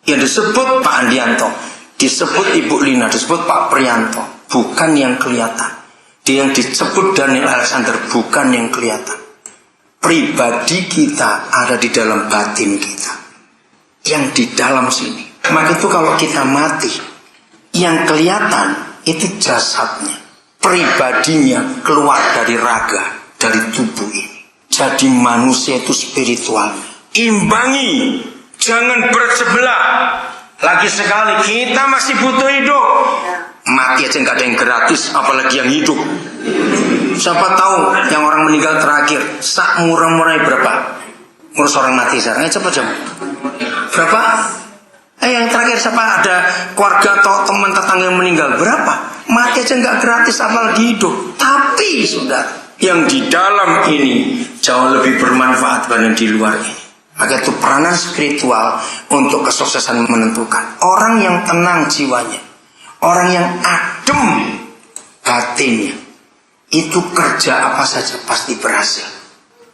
Yang disebut Pak Andianto, disebut Ibu Lina, disebut Pak Prianto, bukan yang kelihatan. Dia yang disebut Daniel Alexander, bukan yang kelihatan. Pribadi kita ada di dalam batin kita, yang di dalam sini. Maka itu kalau kita mati, yang kelihatan itu jasadnya, pribadinya keluar dari raga, dari tubuh ini. Jadi manusia itu spiritual. Imbangi, jangan bersebelah. Lagi sekali kita masih butuh hidup. Mati aja nggak ada yang gratis, apalagi yang hidup. Siapa tahu yang orang meninggal terakhir sak murah-murah berapa? Ngurus orang mati sekarang cepet. Berapa? Yang terakhir siapa? Ada keluarga atau teman tetangga yang meninggal berapa? Mati aja nggak gratis, apalagi hidup. Tapi sudah yang di dalam ini jauh lebih bermanfaat dibanding di luar ini. Maka itu peranan spiritual untuk kesuksesan menentukan. Orang yang tenang jiwanya, orang yang adem batinnya, itu kerja apa saja pasti berhasil.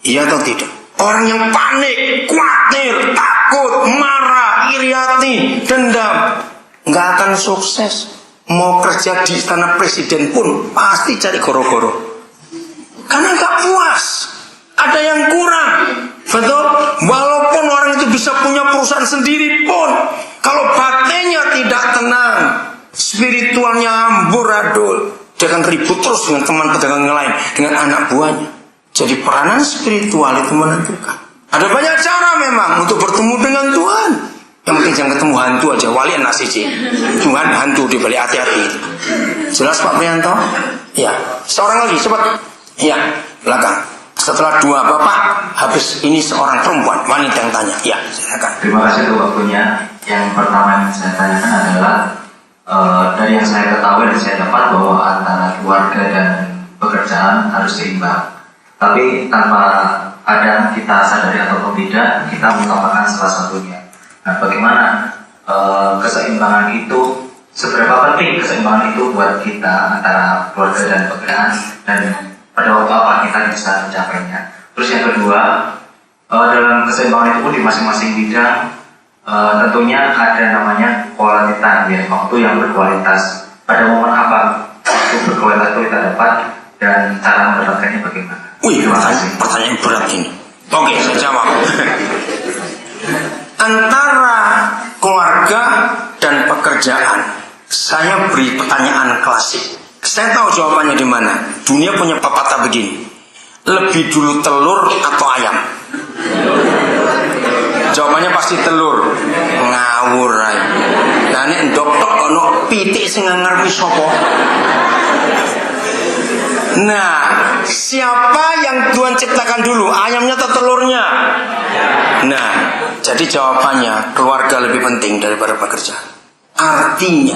Iya atau tidak? Orang yang panik, khawatir, takut, marah, iri hati, dendam, nggak akan sukses. Mau kerja di istana presiden pun pasti cari goro-goro. Karena nggak puas, ada yang kurang. Betul? Walaupun orang itu bisa punya perusahaan sendiri pun, kalau batinnya tidak tenang, spiritualnya amburadul, dia akan ribut terus dengan teman pedagang yang lain, dengan anak buahnya. Jadi peranan spiritual itu menentukan. Ada banyak cara memang untuk bertemu dengan Tuhan. Yang penting jangan ketemu hantu aja, wali anak siji. Tuhan hantu dibalik hati-hati itu. Jelas Pak Prianto? Ya. Seorang lagi, cepat. Ya, belakang. Setelah dua bapak, habis ini seorang perempuan, wanita yang tanya. Ya, silakan. Terima kasih untuk waktunya. Yang pertama yang saya tanyakan adalah dari yang saya ketahui dan saya dapat bahwa antara keluarga dan pekerjaan harus seimbang. Tapi tanpa ada kita sadari ataupun tidak, kita mengutamakan salah satunya. Nah, bagaimana keseimbangan itu, seberapa penting keseimbangan itu buat kita antara keluarga dan pekerjaan, dan pada waktu apa kita bisa mencapainya. Terus yang kedua, dalam keseimbangan itu pun di masing-masing bidang tentunya ada namanya quality time, ya, waktu yang berkualitas. Pada momen apa waktu berkualitas itu kita dapat dan cara mendapatkannya bagaimana? Wih, pertanyaan berat ini. Oke, saya jawab. Antara keluarga dan pekerjaan, saya beri pertanyaan klasik. Saya tahu jawabannya di mana. Dunia punya pepatah begini: lebih dulu telur atau ayam? Jawabannya pasti telur. Ngawur ae. Lah nek ndok tok ono pitik sing ngarep sapa? Nah, siapa yang Tuhan ciptakan dulu? Ayamnya atau telurnya? Nah, jadi jawabannya keluarga lebih penting daripada pekerjaan. Artinya,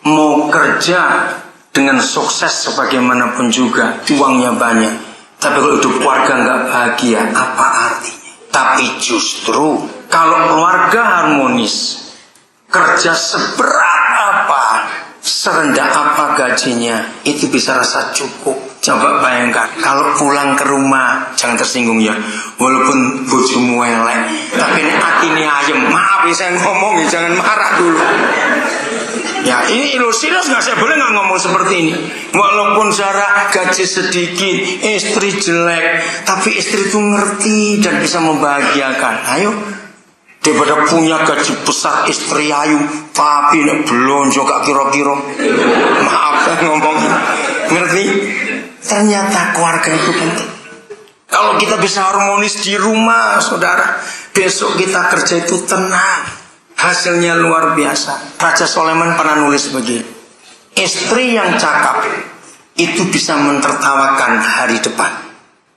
mau kerja dengan sukses sebagaimanapun juga, uangnya banyak, tapi kalau hidup keluarga nggak bahagia, apa artinya? Tapi justru kalau keluarga harmonis, kerja seberat apa, serendah apa gajinya, itu bisa rasa cukup. Coba bayangkan, kalau pulang ke rumah, jangan tersinggung ya, walaupun bojomu elek, tapi ini hatinya ayem. Maaf ya saya ngomong ya, jangan marah dulu. Ya ini serius nggak, saya boleh nggak ngomong seperti ini? Walaupun Zara gaji sedikit, istri jelek, tapi istri itu ngerti dan bisa membahagiakan. Ayo, daripada punya gaji besar istri ayu, tapi belum juga kira-kira. Maaf saya ngomong, ngerti? Ternyata keluarga itu penting. Kalau kita bisa harmonis di rumah, saudara, besok kita kerja itu tenang, hasilnya luar biasa. Raja Sulaiman pernah nulis begini: istri yang cakap itu bisa mentertawakan hari depan.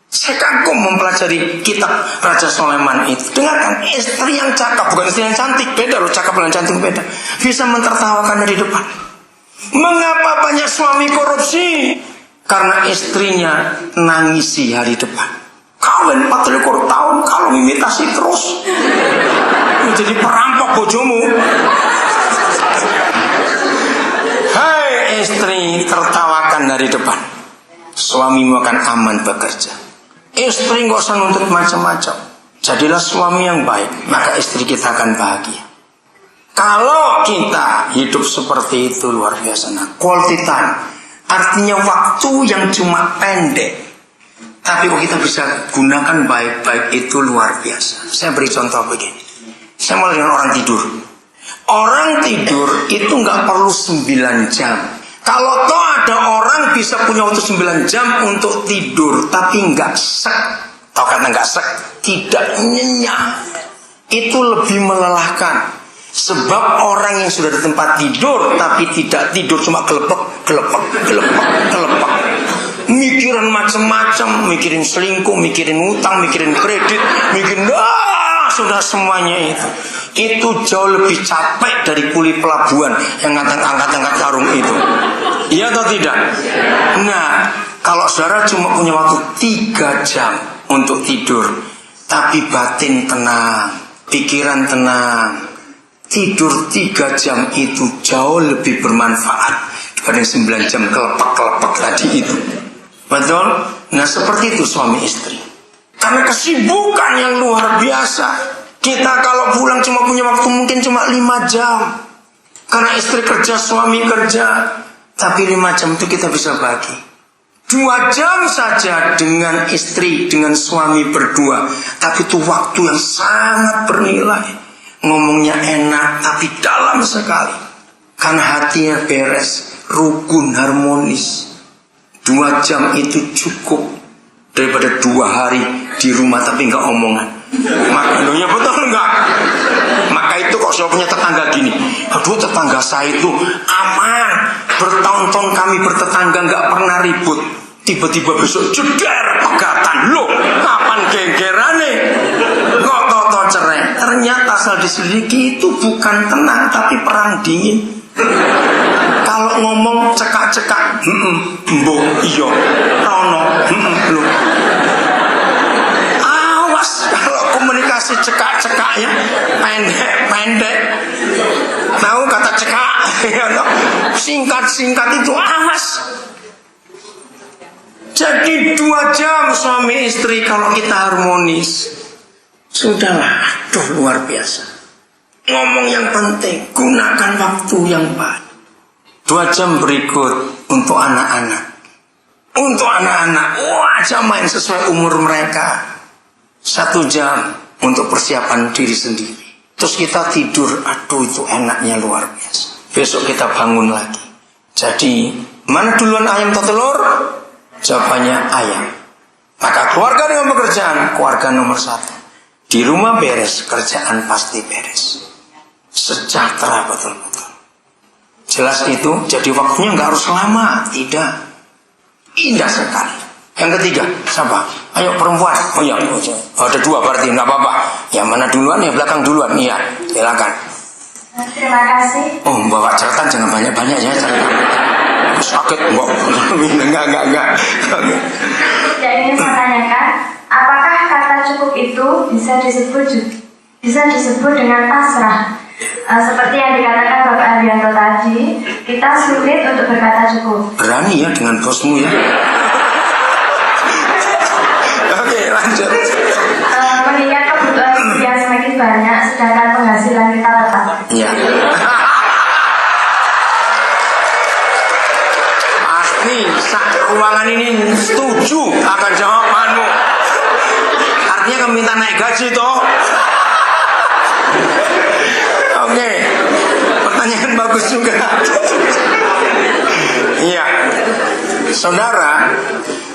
Saya kagum mempelajari kitab Raja Sulaiman itu. Dengarkan, istri yang cakap, bukan istri yang cantik, beda loh, cakap dan cantik beda. Bisa mentertawakan hari depan. Mengapa banyak suami korupsi? Karena istrinya nangisi hari depan. Kawin 24 tahun, kalau imitasi terus menjadi perampok bojomu. Hai istri, tertawakan hari depan, suamimu akan aman bekerja. Istri gak usah nuntut macam-macam. Jadilah suami yang baik, maka istri kita akan bahagia. Kalau kita hidup seperti itu, luar biasa. Nah, quality time artinya waktu yang cuma pendek, tapi kalau kita bisa gunakan baik-baik, itu luar biasa. Saya beri contoh begini. Saya mulai dengan orang tidur. Orang tidur itu nggak perlu 9 jam. Kalau toh ada orang bisa punya waktu 9 jam untuk tidur, tapi nggak sek. Tahu kata nggak sek? Tidak nyenyak. Itu lebih melelahkan. Sebab orang yang sudah di tempat tidur tapi tidak tidur, cuma gelepek, mikirin macam-macam, mikirin selingkuh, mikirin utang, mikirin kredit, mikirin sudah semuanya itu jauh lebih capek dari kuli pelabuhan yang angkat-angkat karung itu. Iya atau tidak? Nah, kalau saudara cuma punya waktu 3 jam untuk tidur, tapi batin tenang, pikiran tenang, tidur 3 jam itu jauh lebih bermanfaat dibanding 9 jam kelepek tadi itu. Betul? Nah, seperti itu suami istri. Karena kesibukan yang luar biasa. Kita kalau pulang cuma punya waktu mungkin cuma 5 jam. Karena istri kerja, suami kerja. Tapi 5 jam itu kita bisa bagi. 2 jam saja dengan istri, dengan suami berdua. Tapi itu waktu yang sangat bernilai. Ngomongnya enak tapi dalam sekali. Karena hatinya beres, rukun, harmonis. 2 jam itu cukup daripada 2 hari di rumah tapi nggak omongan. Makanya betul nggak? Maka itu kok saya punya tetangga gini. Aduh, tetangga saya itu aman. Bertahun-tahun kami bertetangga nggak pernah ribut. Tiba-tiba besok jeder pegatan. Loh, kapan gegerane? Kok toto cerai? Ternyata asal diselidiki itu bukan tenang tapi perang dingin. Kalau ngomong cekak-cekak, mbok iya, rono, belum. Awas kalau komunikasi cekak-cekak ya, pendek. Tahu kata cekak? Singkat-singkat itu awas. Jadi 2 jam suami istri kalau kita harmonis, sudahlah, aduh luar biasa. Ngomong yang penting, gunakan waktu yang baik. 2 jam berikut untuk anak-anak. Untuk anak-anak, wajah main sesuai umur mereka. 1 jam untuk persiapan diri sendiri. Terus kita tidur, aduh itu enaknya luar biasa. Besok kita bangun lagi. Jadi, mana duluan ayam atau telur? Jawabannya ayam. Maka keluarga dengan pekerjaan, keluarga nomor 1. Di rumah beres, kerjaan pasti beres. Sejahtera betul-betul. Jelas itu, jadi waktunya nggak harus lama, tidak. Indah sekali. Yang ketiga, siapa? Ayo perempuan. Oh iya, ada 2 berarti nggak apa-apa. Yang mana duluan, yang belakang duluan. Iya, silakan. Terima kasih. Oh, bawa catatan jangan banyak-banyak ya catatan. Sakit, mbak. Enggak. Ya, ingin saya tanyakan, apakah kata cukup itu bisa disebut dengan pasrah? Seperti yang dikatakan Bapak Haryanto tadi, kita sulit untuk berkata cukup. Berani ya dengan bosmu ya. Oke, lanjut. Mengingat kebutuhan yang semakin banyak, sedangkan penghasilan kita tetap. Iya. Pasti ruangan ini setuju akan jawabanmu. Artinya kamu minta naik gaji toh? Oke, pertanyaan bagus juga. Iya, saudara,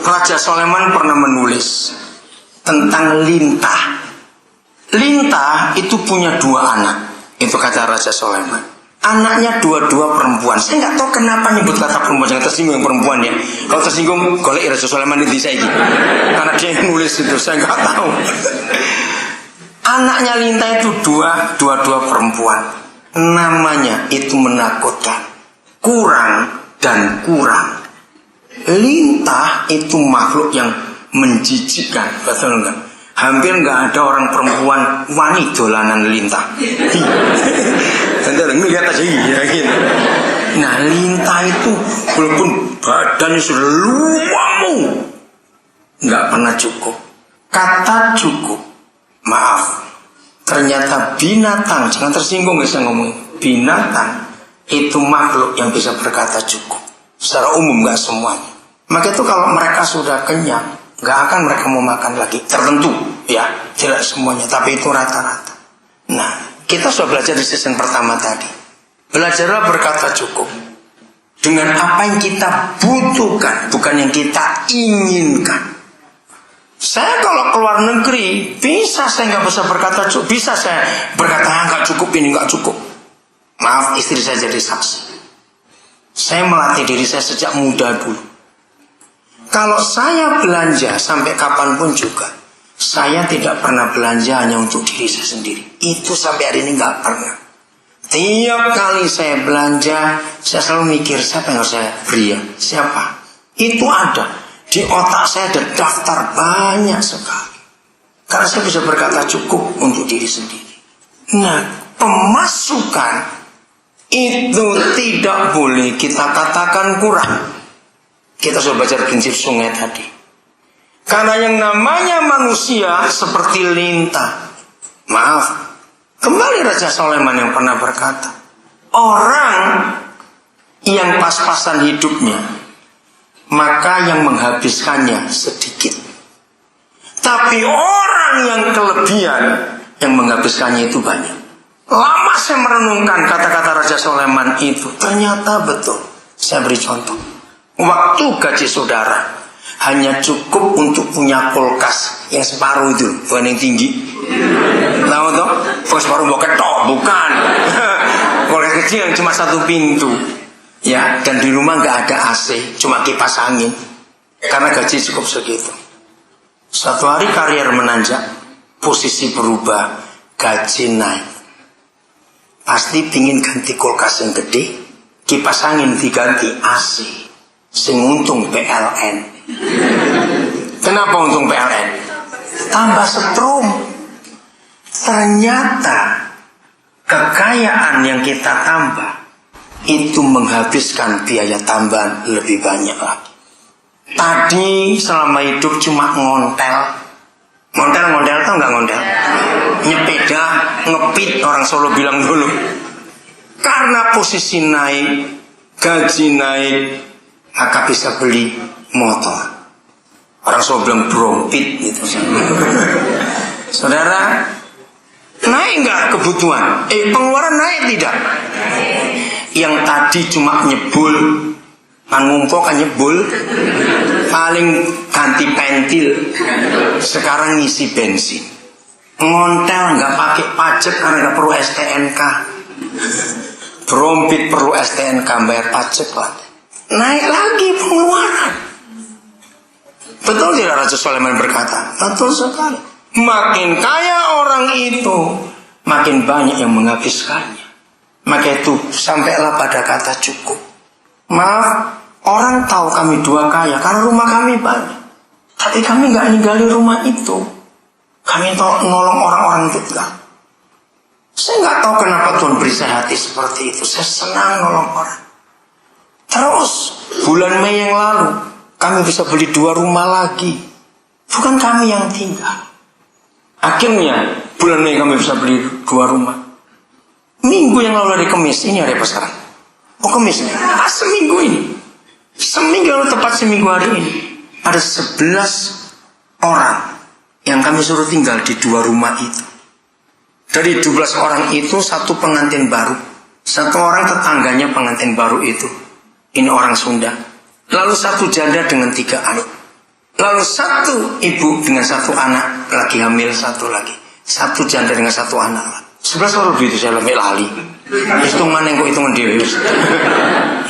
Raja Sulaiman pernah menulis tentang lintah. Lintah itu punya 2 anak. Itu kata Raja Sulaiman. Anaknya 2 perempuan. Saya nggak tahu kenapa nyebut kata perempuan, jangan tersinggung yang perempuan ya. Kalau tersinggung, golek Raja Sulaiman itu saya gitu. Karena dia yang nulis itu, saya nggak tahu. Anaknya Lintah itu 2 perempuan. Namanya itu menakutkan. Kurang dan kurang. Lintah itu makhluk yang menjijikkan, betul nggak? Hampir nggak ada orang perempuan wani dolanan lintah. Lihat aja ya gitu. Nah, lintah itu walaupun badannya sudah lumamu, nggak pernah cukup. Kata cukup, maaf, ternyata binatang, jangan tersinggung guys yang ngomong. Binatang itu makhluk yang bisa berkata cukup. Secara umum nggak semuanya. Maka itu kalau mereka sudah kenyang, nggak akan mereka mau makan lagi. Tertentu, ya, tidak semuanya, tapi itu rata-rata. Nah, kita sudah belajar di season pertama tadi. Belajarlah berkata cukup dengan apa yang kita butuhkan, bukan yang kita inginkan. Saya kalau keluar negeri, bisa saya nggak bisa berkata cukup, bisa saya berkata nggak cukup ini nggak cukup. Maaf, istri saya jadi saksi. Saya melatih diri saya sejak muda dulu. Kalau saya belanja sampai kapanpun juga, saya tidak pernah belanja hanya untuk diri saya sendiri. Itu sampai hari ini nggak pernah. Tiap kali saya belanja, saya selalu mikir siapa yang harus saya beri ya? Siapa? Itu ada. Di otak saya ada daftar banyak sekali. Karena saya bisa berkata cukup untuk diri sendiri. Nah, pemasukan itu tidak boleh kita katakan kurang. Kita sudah baca prinsip sungai tadi. Karena yang namanya manusia seperti lintah. Maaf, kembali Raja Sulaiman yang pernah berkata, orang yang pas-pasan hidupnya, maka yang menghabiskannya sedikit. Tapi orang yang kelebihan, yang menghabiskannya itu banyak. Lama saya merenungkan kata-kata Raja Sulaiman itu. Ternyata betul. Saya beri contoh. Waktu gaji saudara hanya cukup untuk punya kulkas yang separuh itu, bukan yang tinggi. Tahu toh? Kulkas separuh bukan ketok, bukan. Kulkas kecil yang cuma satu pintu. Ya, dan di rumah nggak ada AC, cuma kipas angin. Karena gaji cukup segitu. Suatu hari karier menanjak, posisi berubah, gaji naik. Pasti pingin ganti kulkas yang gede, kipas angin diganti AC. Sing untung PLN. Kenapa untung PLN? Tambah setrum. Ternyata kekayaan yang kita tambah itu menghabiskan biaya tambahan lebih banyak lagi. Tadi selama hidup cuma ngontel. Ngontel tau nggak ngontel? Nyepeda, ngepit, orang Solo bilang dulu. Karena posisi naik, gaji naik, maka bisa beli motor. Orang Solo bilang brompit gitu. Saudara, naik nggak kebutuhan? Pengeluaran naik tidak? Yang tadi cuma nyebul, ngumpul kan nyebul, paling ganti pentil, sekarang ngisi bensin. Ngontel nggak pakai pajak karena nggak perlu STNK. Brompit perlu STNK, bayar pajak lah. Naik lagi pengeluaran. Betul tidak Raja Sulaiman berkata? Betul sekali. Makin kaya orang itu, makin banyak yang menghabiskannya. Maka itu sampailah pada kata cukup. Maaf, orang tahu kami dua kaya karena rumah kami banyak. Tapi kami nggak ninggali rumah itu. Kami nolong orang-orang juga. Saya nggak tahu kenapa Tuhan beri saya hati seperti itu. Saya senang nolong orang. Terus bulan Mei yang lalu kami bisa beli 2 rumah lagi. Bukan kami yang tinggal. Akhirnya bulan Mei kami bisa beli 2 rumah. Minggu yang lalu hari Kamis, ini hari apa sekarang? Oh Kamis, seminggu ini. Seminggu lalu tepat seminggu hari ini. Ada 11 orang yang kami suruh tinggal di 2 rumah itu. Dari 12 orang itu 1 pengantin baru. 1 orang tetangganya pengantin baru itu. Ini orang Sunda. Lalu 1 janda dengan 3 anak. Lalu 1 ibu dengan 1 anak. Lagi hamil 1 lagi. 1 janda dengan 1 anak. 11 orang begitu saya lebih lali. Hitungan yang kok hitungan dewi.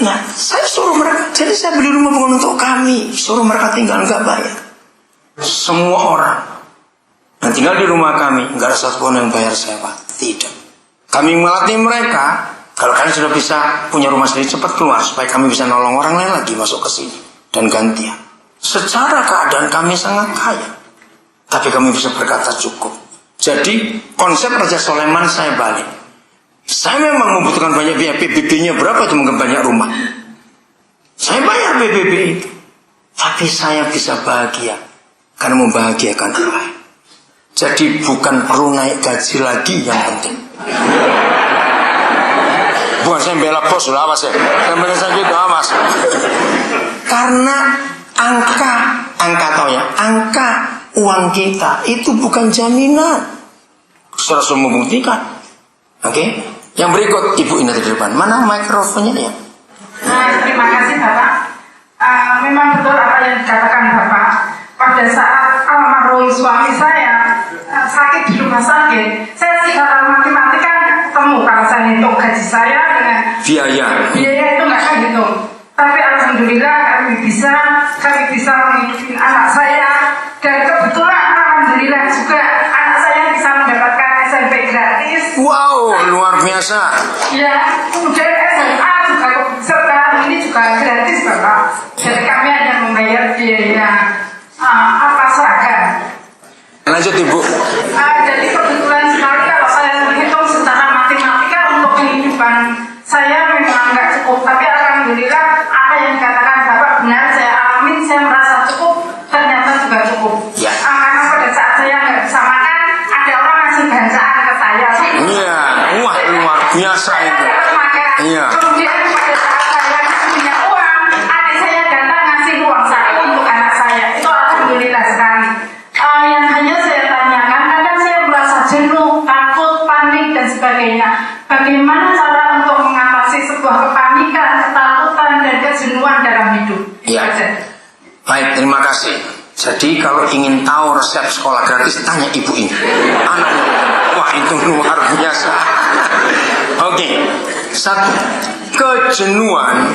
Nah, saya suruh mereka. Jadi saya beli rumah bukan untuk kami. Suruh mereka tinggal nggak bayar. Semua orang yang tinggal di rumah kami nggak ada satupun yang bayar sewa. Tidak. Kami melatih mereka. Kalau kalian sudah bisa punya rumah sendiri, cepat keluar supaya kami bisa nolong orang lain lagi masuk ke sini dan gantian. Secara keadaan kami sangat kaya, tapi kami bisa berkata cukup. Jadi konsep Raja Sulaiman saya balik. Saya memang membutuhkan banyak biaya. PBB-nya berapa itu mungkin banyak rumah. Saya bayar PBB itu, tapi saya bisa bahagia karena membahagiakan orang lain. Jadi bukan perlu naik gaji lagi yang penting. Bukan saya bela bos lah mas ya. Saya bela saya gitu mas. Karena angka tahu ya, angka uang kita itu bukan jaminan. Saudara sudah membuktikan. Oke. Yang berikut Ibu Ina di depan. Mana mikrofonnya ya? Terima kasih Bapak. Memang betul apa yang dikatakan Bapak. Pada saat almarhum suami saya sakit di rumah sakit, saya secara matematika ketemu kalau saya hitung gaji saya dengan biaya itu nggak kehitung. Tapi alhamdulillah kami bisa menghidupi anak saya, dan kebetulan alhamdulillah juga anak saya bisa mendapatkan SMP gratis. wow, luar biasa. Ya, kemudian SMA juga sekarang ini juga gratis Bapak. Jadi kami hanya membayar biaya seragam. Lanjut Ibu. Jadi kebetulan sekali kalau saya menghitung secara matematika untuk kehidupan saya memang nggak cukup. Tapi alhamdulillah apa yang dikatakan Bapak benar, saya alami, saya merasa cukup, ternyata juga cukup. Ya. Karena pada saat saya nggak bisa makan, ada orang ngasih bancaan ke saya. Iya, wah luar biasa itu. Iya. Kemudian pada saat saya punya uang, adik saya datang ngasih uang saku untuk anak saya. Itu alhamdulillah sekali. Yang hanya saya tanyakan, kadang saya merasa jenuh, takut, panik dan sebagainya. Bagaimana cara untuk mengatasi sebuah kepanikan, ketakutan dan kejenuhan dalam hidup? Iya. Baik, terima kasih. Jadi kalau ingin tahu resep sekolah gratis, tanya ibu ini. Anaknya, wah itu luar biasa. Oke, satu, kejenuhan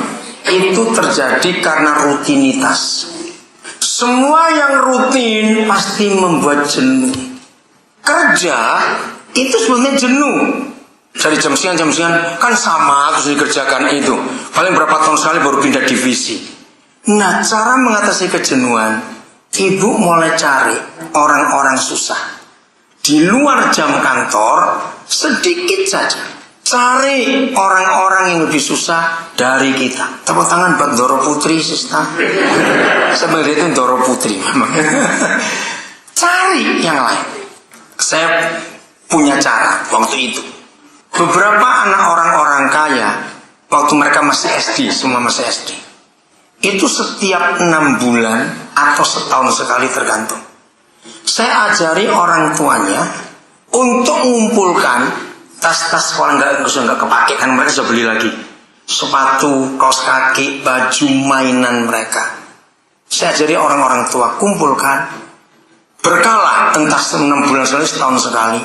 itu terjadi karena rutinitas. Semua yang rutin pasti membuat jenuh. Kerja itu sebenarnya jenuh. Dari jam sekian kan sama terus dikerjakan itu. Paling berapa tahun sekali baru pindah divisi. Nah, cara mengatasi kejenuhan, ibu mulai cari orang-orang susah di luar jam kantor, sedikit saja. Cari orang-orang yang lebih susah dari kita. Tepuk tangan buat Doro Putri, Sista. Sebenarnya itu Doro Putri memang. Cari yang lain. Saya punya cara waktu itu. Beberapa anak orang-orang kaya, waktu mereka masih SD, semua masih SD, itu setiap 6 bulan atau setahun sekali tergantung, saya ajari orang tuanya untuk mengumpulkan tas-tas sekolah nggak kepake, kan mereka sudah beli lagi sepatu, kaos kaki, baju mainan mereka. Saya ajari orang-orang tua kumpulkan berkala, entah 6 bulan sekali, setahun sekali,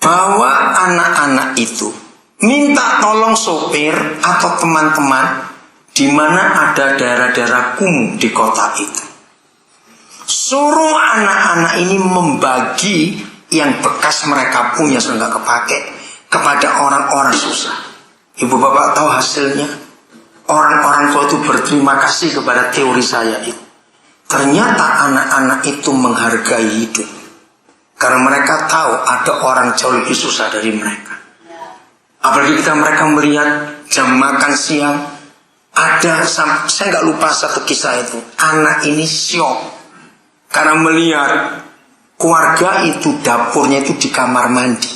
bahwa anak-anak itu minta tolong sopir atau teman-teman di mana ada daerah-daerah kumuh di kota itu. Suruh anak-anak ini membagi yang bekas mereka punya sudah nggak kepake kepada orang-orang susah. Ibu bapak tahu hasilnya? Orang-orang tua itu berterima kasih kepada teori saya itu. Ternyata anak-anak itu menghargai hidup, karena mereka tahu ada orang jauh lebih susah dari mereka. Apalagi kita mereka melihat jam makan siang, ada, saya nggak lupa satu kisah itu. Anak ini syok karena melihat keluarga itu dapurnya itu di kamar mandi.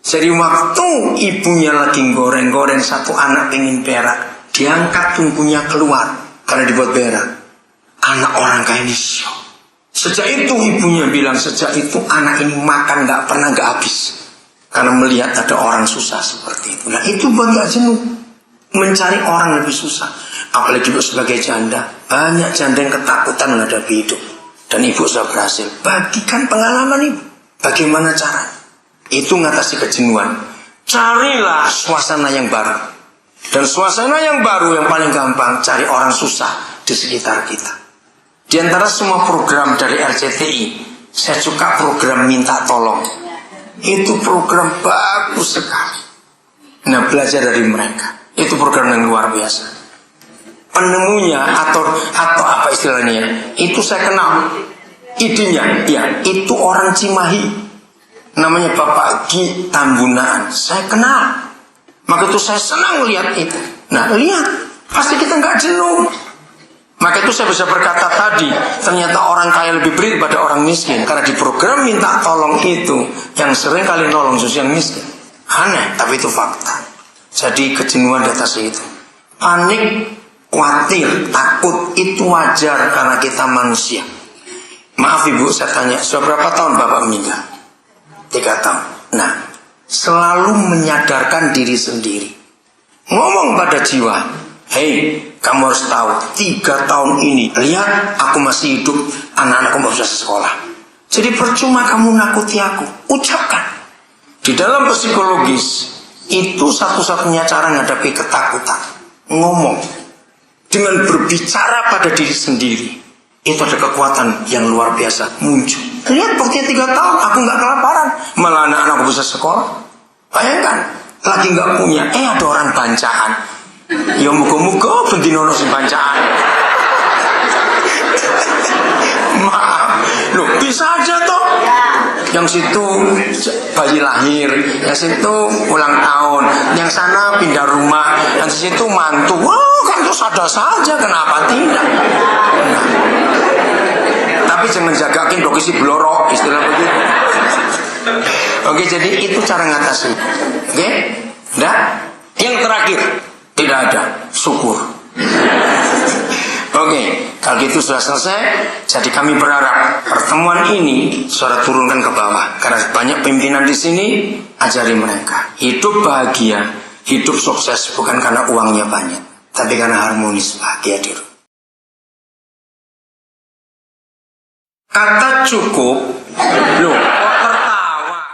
Jadi waktu ibunya lagi goreng-goreng, satu anak pengen berak, diangkat tungkunya keluar karena dibuat berak. Anak orang kaya ini syok. Sejak itu ibunya bilang, sejak itu anak ini makan nggak pernah nggak habis karena melihat ada orang susah seperti itu. Nah itu buat nggak jenuh mencari orang lebih susah. Apalagi ibu sebagai janda, banyak janda yang ketakutan menghadapi hidup, dan ibu sudah berhasil. Bagikan pengalaman ibu, bagaimana cara itu mengatasi kejenuhan. Carilah suasana yang baru, dan suasana yang baru yang paling gampang, cari orang susah di sekitar kita. Di antara semua program dari RCTI, saya suka program minta tolong. Itu program bagus sekali. Nah, belajar dari mereka. Itu program yang luar biasa. Penemunya atau apa istilahnya, itu saya kenal. Idenya, ya, itu orang Cimahi. Namanya Bapak Gi Tambunaan. Saya kenal. Maka itu saya senang lihat itu. Nah, lihat, pasti kita nggak jenuh. Maka itu saya bisa berkata tadi, ternyata orang kaya lebih berit pada orang miskin. Karena di program minta tolong itu, yang sering kali nolong justru yang miskin. Aneh, tapi itu fakta. Jadi kejenuhan di atas itu. Panik, khawatir, takut, itu wajar karena kita manusia. Maaf ibu, saya tanya, sudah berapa tahun bapak meninggal? 3 tahun. Nah, selalu menyadarkan diri sendiri. Ngomong pada jiwa, hei, kamu harus tahu, 3 tahun ini, lihat aku masih hidup, anak-anakku baru selesai sekolah. Jadi percuma kamu nakuti aku. Ucapkan. Di dalam psikologis, Itu satu-satunya cara menghadapi ketakutan. Ngomong dengan berbicara pada diri sendiri, itu ada kekuatan yang luar biasa muncul. Lihat buktinya 3 tahun aku nggak kelaparan, malah anak-anakku bisa sekolah. Bayangkan, lagi nggak punya, ada orang bancaan. Ya muka-muka bendino si bancaan. Maaf, loh bisa aja toh. Yang situ bayi lahir, yang situ ulang tahun, yang sana pindah rumah, yang situ mantu. Wah, kan terus ada saja, kenapa tidak? Nah. Tapi jangan jagakin dok isi blorok, istilah begitu. Oke, jadi itu cara ngatasi. Oke, dah. Yang terakhir, tidak ada syukur. Oke, kalau gitu sudah selesai. Jadi kami berharap pertemuan ini saudara turunkan ke bawah. Karena banyak pimpinan di sini, ajari mereka hidup bahagia, hidup sukses bukan karena uangnya banyak, tapi karena harmonis bahagia di rumah. Kata cukup, loh.